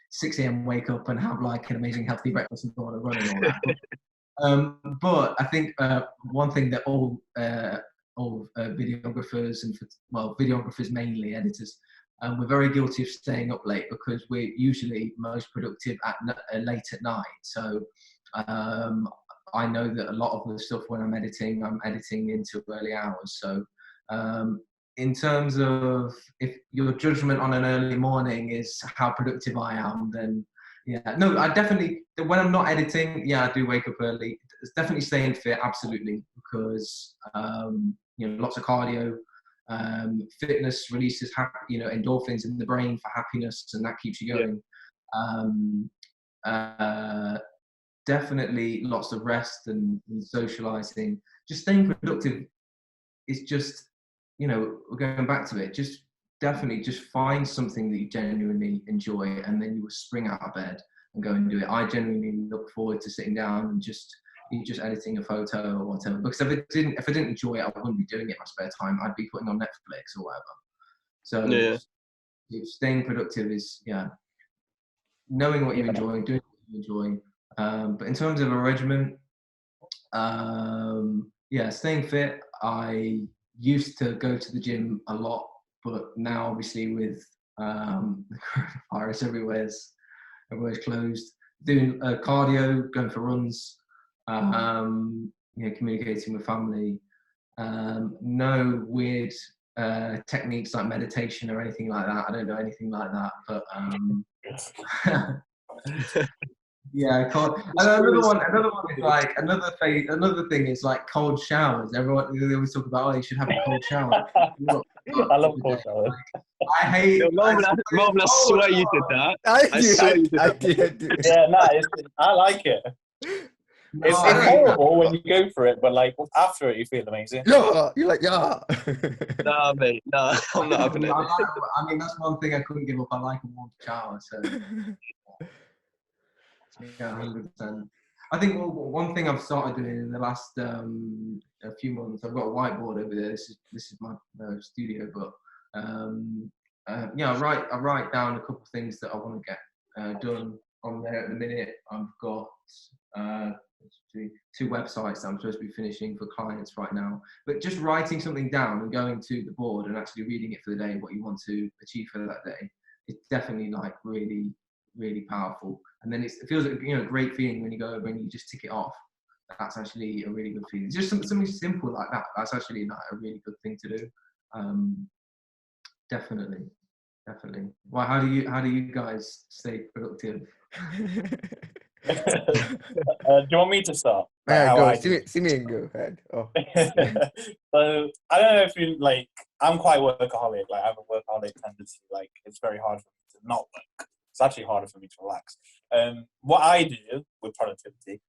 6 a.m. wake up and have like an amazing healthy breakfast and go on a run and all that. But I think one thing that all videographers and videographers mainly editors, we're very guilty of staying up late because we're usually most productive late at night. So I know that a lot of the stuff when I'm editing into early hours. So in terms of if your judgment on an early morning is how productive I am, then yeah, no, I definitely, when I'm not editing, yeah, I do wake up early. It's definitely staying fit, absolutely, because lots of cardio, fitness releases endorphins in the brain for happiness, and that keeps you going. Definitely lots of rest and socializing. Just staying productive is just, we're going back to it. Just definitely just find something that you genuinely enjoy, and then you will spring out of bed and go and do it. I genuinely look forward to sitting down and just editing a photo or whatever. Because if I didn't enjoy it, I wouldn't be doing it in my spare time. I'd be putting on Netflix or whatever. So staying productive is knowing what you enjoy, doing what you enjoy. But in terms of a regimen, staying fit. I used to go to the gym a lot, but now obviously with the coronavirus, everywhere's closed. Doing cardio, going for runs, communicating with family. No weird techniques like meditation or anything like that. I don't know anything like that, but yeah, cold. Another one is like another thing is like cold showers. They always talk about, you should have a cold shower.
I love cold showers.
I hate.
Marvin, I swear you did that.
I did.
Yeah, I like it. It's horrible when you go for it, but like after it, you feel amazing.
Yeah, you're like, yeah.
Nah, mate, nah, I'm not having it.
I mean, that's one thing I couldn't give up. I like a warm shower, so yeah, 100%. I think one thing I've started doing in the last a few months, I've got a whiteboard over there. This is my studio, but I write down a couple of things that I want to get done on there at the minute. I've got 2 websites that I'm supposed to be finishing for clients right now. But just writing something down and going to the board and actually reading it for the day, what you want to achieve for that day, it's definitely like really, really powerful. And then it feels like a great feeling when you go over and you just tick it off. That's actually a really good feeling. Just something simple like that. That's actually like a really good thing to do. Definitely. Well, how do you guys stay productive?
Do you want me to start?
Go. See me and go ahead. Oh.
So I don't know if you like. I'm quite workaholic. Like I have a workaholic tendency. Like it's very hard for me to not work. It's actually harder for me to relax. What I do with productivity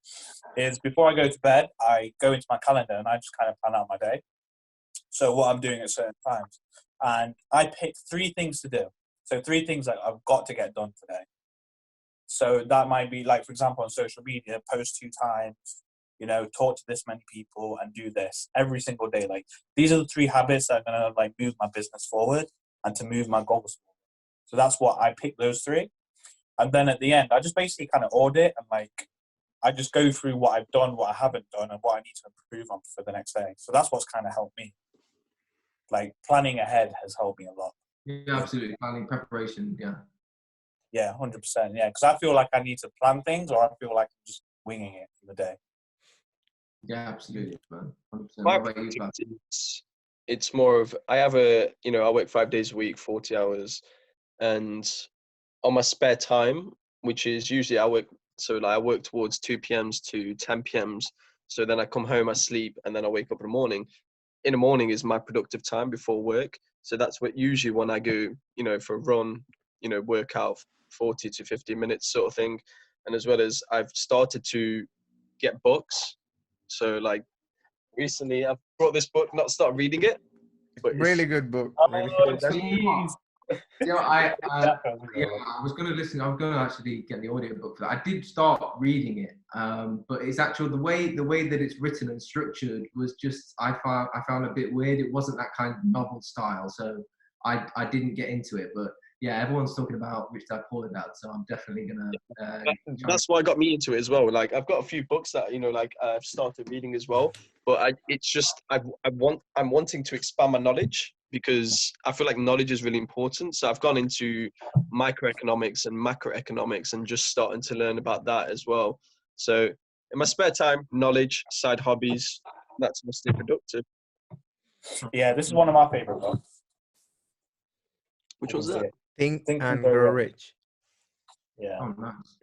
is before I go to bed, I go into my calendar and I just kind of plan out my day. So what I'm doing at certain times, and I pick 3 things to do. So 3 things that I've got to get done today. So that might be like, for example, on social media, post 2 times, talk to this many people and do this every single day. Like these are the 3 habits that are going to like move my business forward and to move my goals forward. So that's what I pick, those 3. And then at the end, I just basically kind of audit and like, I just go through what I've done, what I haven't done, and what I need to improve on for the next day. So that's what's kind of helped me. Like planning ahead has helped me a lot.
Yeah, absolutely. Planning, preparation, yeah.
Yeah, 100%. Yeah, because I feel like I need to plan things, or I feel like I'm just winging it for the day.
Yeah, absolutely, man. 100%.
My it's more of I work 5 days a week, 40 hours, and on my spare time, which is usually I work towards 2 p.m. to 10 p.m. So then I come home, I sleep, and then I wake up in the morning. In the morning is my productive time before work. So that's what usually when I go, for a run, work out 40 to 50 minutes sort of thing. And as well as I've started to get books. So like recently I've brought this book, not started reading it. But
really good book. Really
Oh,
good.
geez.
Yeah, I
Definitely.
was going to listen. I was going to actually get the audiobook for that. I did start reading it, but it's actually the way that it's written and structured was just I found a bit weird. It wasn't that kind of novel style, so I didn't get into it. But yeah, everyone's talking about Rich Dad Poor Dad, so I'm definitely gonna.
That's what got me into it as well. Like I've got a few books that like I've started reading as well, but it's just I'm wanting to expand my knowledge because I feel like knowledge is really important. So I've gone into microeconomics and macroeconomics and just starting to learn about that as well. So in my spare time, knowledge, side hobbies, that's gonna stay productive.
Yeah, this is one of my favorite books.
Which one's that?
Think
Think
and
Grow
Grow
Rich.
Rich.
Yeah,
Oh, nice.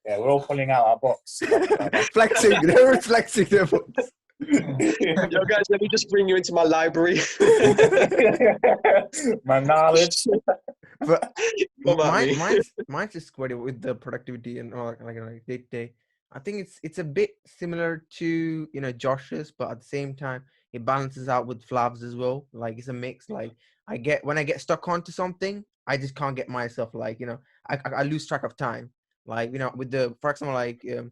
yeah, we're all pulling out our books.
Flexing, they were flexing their books.
Yo, guys, let me just bring you into my library.
My knowledge.
But
Come at me.
mine's just quite with the productivity and all like day to day. I think it's a bit similar to Josh's, but at the same time it balances out with Flav's as well. Like it's a mix. Like when I get stuck onto something, I just can't get myself I lose track of time. Like with for example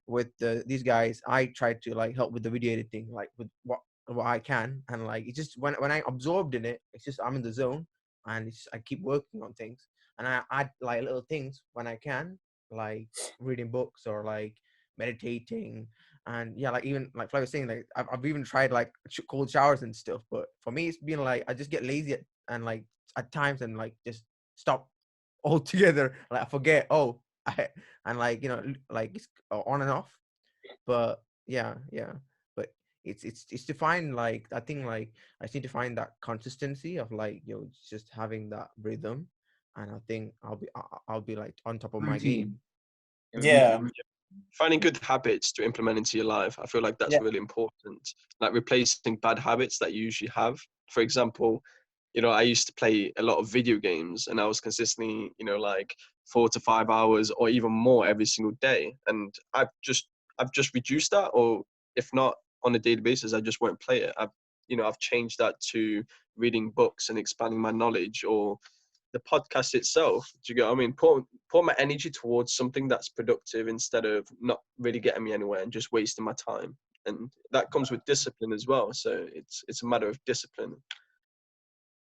with these guys, I try to like help with the video editing, like with what I can, and like it's just when I absorbed in it, it's just I'm in the zone, and it's I keep working on things, and I add like little things when I can, like reading books or like meditating, and yeah, like even like I was saying, like I've even tried like cold showers and stuff, but for me it's been like I just get lazy and like at times and like just stop altogether, like I forget and like like it's on and off, but yeah, but it's to find like I think like I just need to find that consistency of like just having that rhythm, and I think I'll be like on top of my game.
Yeah.
Finding good habits to implement into your life, I feel like that's really important. Like replacing bad habits that you usually have. For example, I used to play a lot of video games and I was consistently, like 4 to 5 hours or even more every single day. And I've just reduced that, or if not on a daily basis, I just won't play it. I've changed that to reading books and expanding my knowledge, or the podcast itself. Do you get what I mean? Put my energy towards something that's productive instead of not really getting me anywhere and just wasting my time. And that comes with discipline as well. So it's a matter of discipline.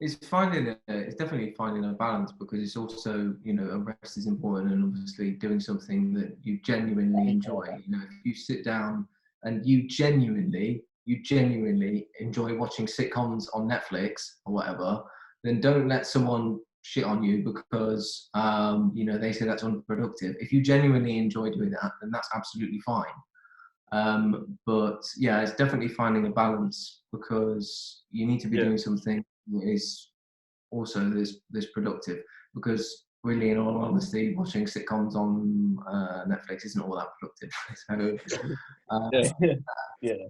It's definitely finding a balance, because it's also, a rest is important, and obviously doing something that you genuinely enjoy. If you sit down and you genuinely enjoy watching sitcoms on Netflix or whatever, then don't let someone shit on you because they say that's unproductive. If you genuinely enjoy doing that, then that's absolutely fine. But yeah, it's definitely finding a balance, because you need to be doing something that is also this productive, because really, in all honesty, watching sitcoms on Netflix isn't all that productive.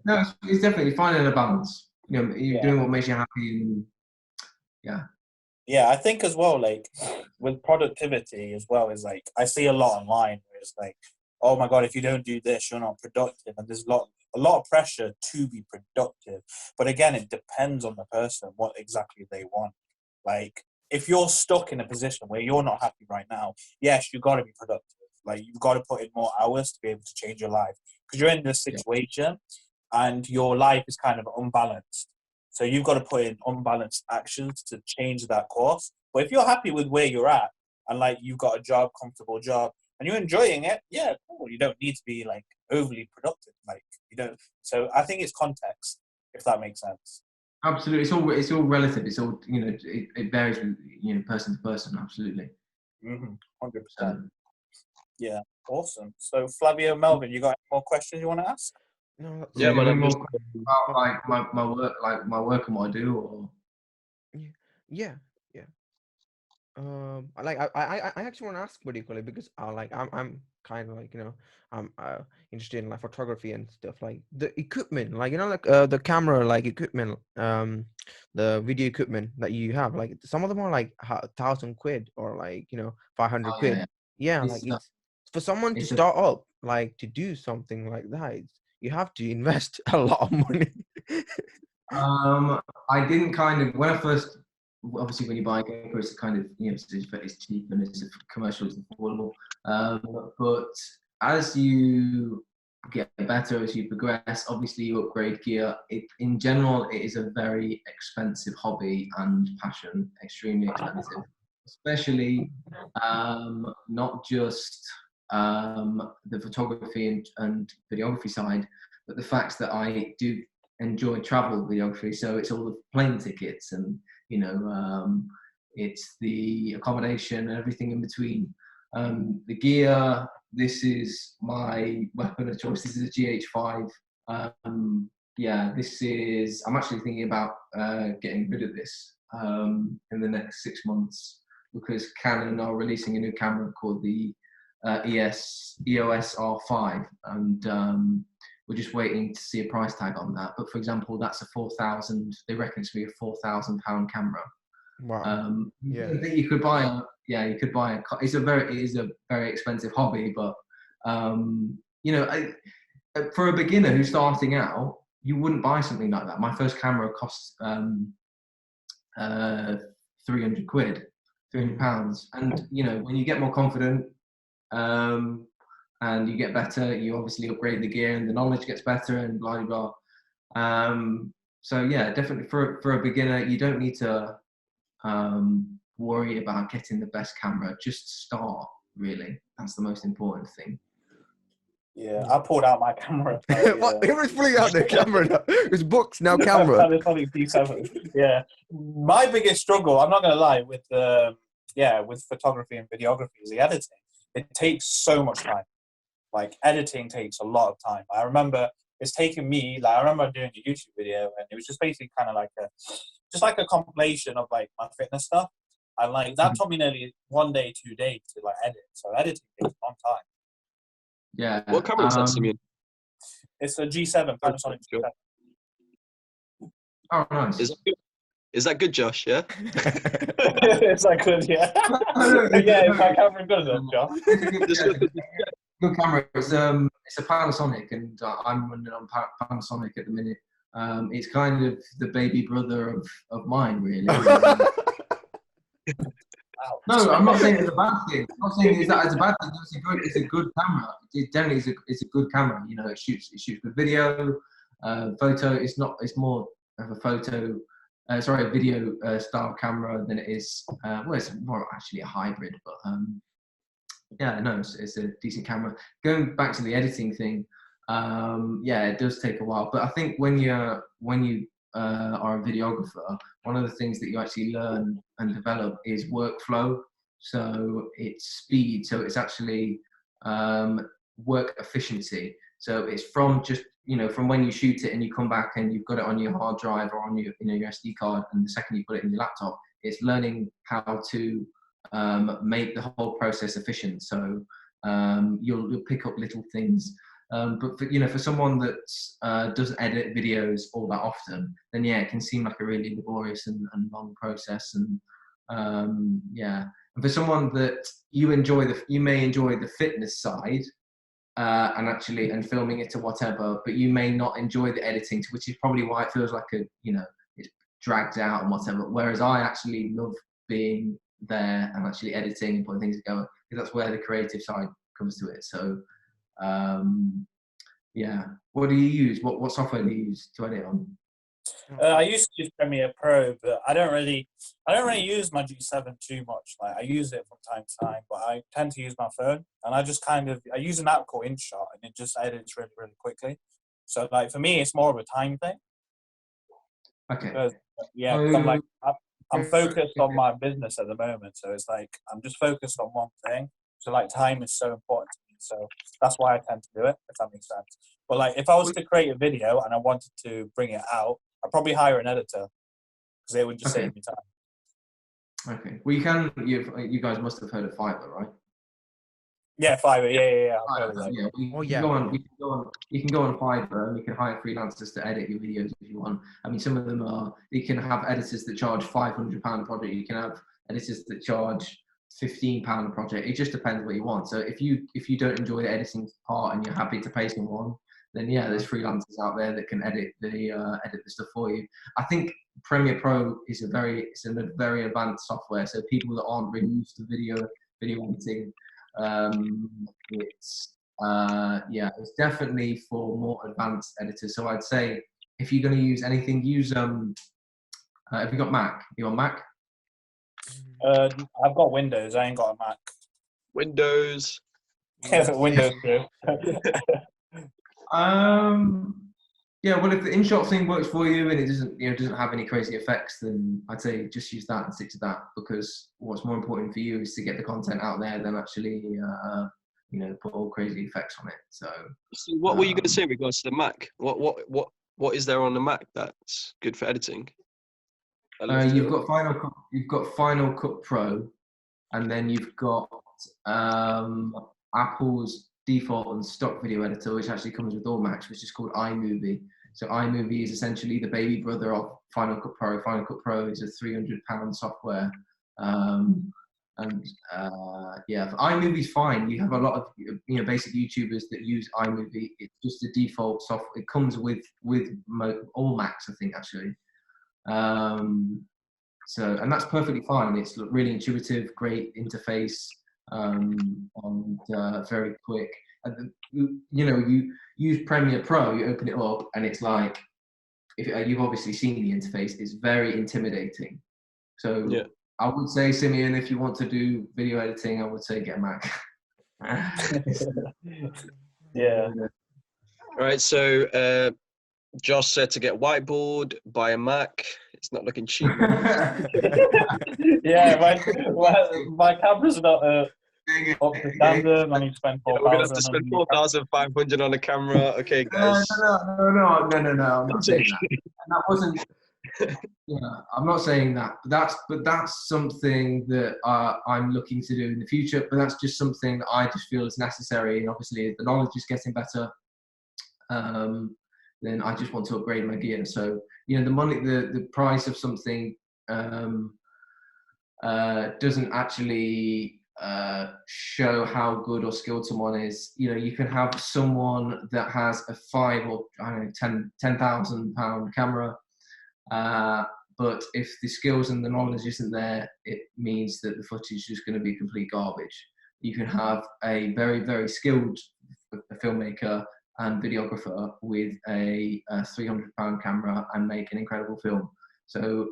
No, it's definitely finding a balance. You're doing what makes you happy, and
Yeah, I think as well, like with productivity as well, is like I see a lot online where it's like, oh my God, if you don't do this, you're not productive, and there's a lot of pressure to be productive. But again, it depends on the person, what exactly they want. Like if you're stuck in a position where you're not happy right now, yes, you've got to be productive. Like you've got to put in more hours to be able to change your life, because you're in this situation and your life is kind of unbalanced. So you've got to put in unbalanced actions to change that course. But if you're happy with where you're at, and like you've got a job, comfortable job, and you're enjoying it, yeah, cool. You don't need to be like overly productive. Like you don't. So I think it's context, if that makes sense.
Absolutely, it's all relative. It's all it varies with person to person. Absolutely.
100%. Yeah, awesome. So Flavio, Melvin, you got any more questions you want to ask?
No,
Yeah, man.
More about like my work and what I do, or
yeah. Like I actually want to ask particularly because I'm kind of like I'm interested in like photography and stuff, like the equipment, like like the camera like equipment, the video equipment that you have, like some of them are like 1,000 quid or like 500 quid. Yeah, like it's for someone to start up, like to do something like that, you have to invest a lot of money.
I didn't when I first obviously when you buy a GoPro, it's kind of, you know, it's cheap and it's commercial, it's affordable. But as you get better, as you progress, obviously you upgrade gear. In general, it is a very expensive hobby and passion, extremely expensive, especially not just the photography and videography side, but the fact that I do enjoy travel videography. So it's all the plane tickets and, you know, it's the accommodation and everything in between. The gear, this is my weapon of choice. This is a GH5. Yeah, I'm actually thinking about getting rid of this in the next 6 months, because Canon are releasing a new camera called the EOS R5, and we're just waiting to see a price tag on that. But for example, that's they reckon it's going to be a £4,000 camera.
Wow. Yeah.
I think you could buy it is a very expensive hobby, but you know, for a beginner who's starting out, you wouldn't buy something like that. My first camera cost 300 quid, £300, and you know, when you get more confident and you get better, you obviously upgrade the gear and the knowledge gets better and blah blah blah. So yeah, definitely for a beginner, you don't need to worry about getting the best camera. Just start, really. That's the most important thing.
Yeah, I pulled out my camera.
What? He was pulling out the camera now. It's books, now camera.
Panasonic D7. Yeah. My biggest struggle, I'm not going to lie, with photography and videography is the editing. It takes so much time. Like, editing takes a lot of time. I remember it's taken me, I remember doing a YouTube video, and it was just basically kind of like a compilation of like my fitness stuff. And like that took me nearly 1 day, 2 days to like edit. So editing takes a long time.
Yeah.
What camera is that, Simeon?
It's a G7, Panasonic G7.
Oh, nice.
Is that good, Josh? Yeah.
It's like good, yeah. Yeah, is my camera good enough, Josh?
Good camera. It's a Panasonic, and I'm running on Panasonic at the minute. It's kind of the baby brother of mine, really. No, I'm not saying it's a bad thing. I'm not saying it's a bad thing. It's a good camera. It generally is a good camera. You know, it shoots good video, photo. It's more of a video style camera than it is. Well, it's more actually a hybrid, but yeah, no, it's a decent camera. Going back to the editing thing, yeah, it does take a while. But I think when you are a videographer, one of the things that you actually learn and develop is workflow. So it's speed. So it's actually work efficiency. So it's from just, you know, from when you shoot it and you come back and you've got it on your hard drive or on your, you know, your SD card, and the second you put it in your laptop, it's learning how to make the whole process efficient. So you'll pick up little things. But for someone that doesn't edit videos all that often, then yeah, it can seem like a really laborious and long process. And yeah, and for someone that you may enjoy the fitness side and filming it or whatever, but you may not enjoy the editing, which is probably why it feels like it's dragged out and whatever. Whereas I actually love being there and actually editing and putting things together, because that's where the creative side comes to it. So yeah, what do you use? What software do you use to edit on?
I used to use Premiere Pro, but I don't really use my G7 too much. Like, I use it from time to time, but I tend to use my phone, and I use an app called InShot, and it just edits really, really quickly. So like for me, it's more of a time thing.
Okay.
Because, yeah, I'm focused on my business at the moment, so it's like I'm just focused on one thing. So like time is so important to me, so that's why I tend to do it, if that makes sense. But like if I was to create a video and I wanted to bring it out, I'd probably hire an editor, because it would just save me time.
Okay. Well, you guys must have heard of Fiverr, right?
Yeah, Fiverr. Yeah.
You can go on Fiverr and you can hire freelancers to edit your videos if you want. I mean, some of them you can have editors that charge £500 a project. You can have editors that charge £15 a project. It just depends what you want. So if you don't enjoy the editing part and you're happy to pay someone, then yeah, there's freelancers out there that can edit the stuff for you. I think Premiere Pro is a very advanced software. So people that aren't really used to video editing, it's definitely for more advanced editors. So I'd say if you're going to use anything, use have you got Mac? You on Mac?
I've got Windows. I ain't got a Mac.
Windows.
Windows too.
Yeah, well, if the InShot thing works for you and it doesn't have any crazy effects, then I'd say just use that and stick to that, because what's more important for you is to get the content out there than actually put all crazy effects on it. So
what were you going to say in regards to the Mac? What is there on the Mac that's good for editing?
You've got Final Cut Pro, and then you've got Apple's default and stock video editor, which actually comes with all Macs, which is called iMovie. So iMovie is essentially the baby brother of Final Cut Pro. Final Cut Pro is a £300 software. iMovie's fine. You have a lot of basic YouTubers that use iMovie. It's just a default software. It comes with all Macs, I think, actually. And that's perfectly fine. It's really intuitive, great interface, and very quick. And you use Premiere Pro, you open it up, and it's like, if you've obviously seen the interface, it's very intimidating. So yeah. I would say, Simeon, if you want to do video editing, I would say get a Mac.
Yeah.
All right. So Josh said to get whiteboard, buy a Mac. It's not looking cheap.
Yeah, my camera's not up to standard. I need to spend 4,000.
We're gonna have to spend 4,500 on a camera. Okay, guys.
No. I'm not saying that. And that wasn't. I'm not saying that. But that's something that I'm looking to do in the future. But that's just something that I just feel is necessary. And obviously, the knowledge is getting better. Then I just want to upgrade my gear. So the money, the price of something doesn't actually show how good or skilled someone is. You can have someone that has a £5,000 or £10,000 camera, but if the skills and the knowledge isn't there, it means that the footage is just going to be complete garbage. You can have a very, very skilled filmmaker and videographer with a £300 camera and make an incredible film. So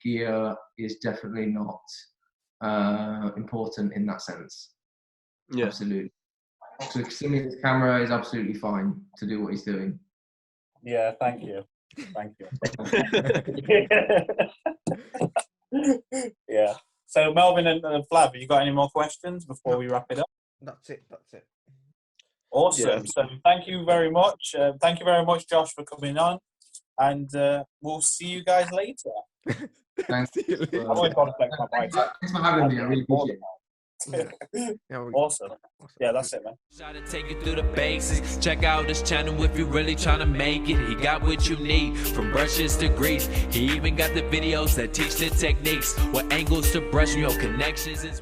gear is definitely not important in that sense. Yeah, absolutely. So Simeon's camera is absolutely fine to do what he's doing.
Yeah, thank you. Yeah. So Melvin and Flav, have you got any more questions before we wrap it up?
That's it.
Awesome. Yeah. So thank you very much. Thank you very much, Josh, for coming on. And we'll see you guys later.
Thanks.
I've always got to flex my mic.
Thanks for having me. I really appreciate
it. Awesome. Yeah, that's it, man.
Try to take you through the basics. Check out his channel if you're really trying to make it. He got what you need, from brushes to grease. He even got the videos that teach the techniques, what angles to brush, connections.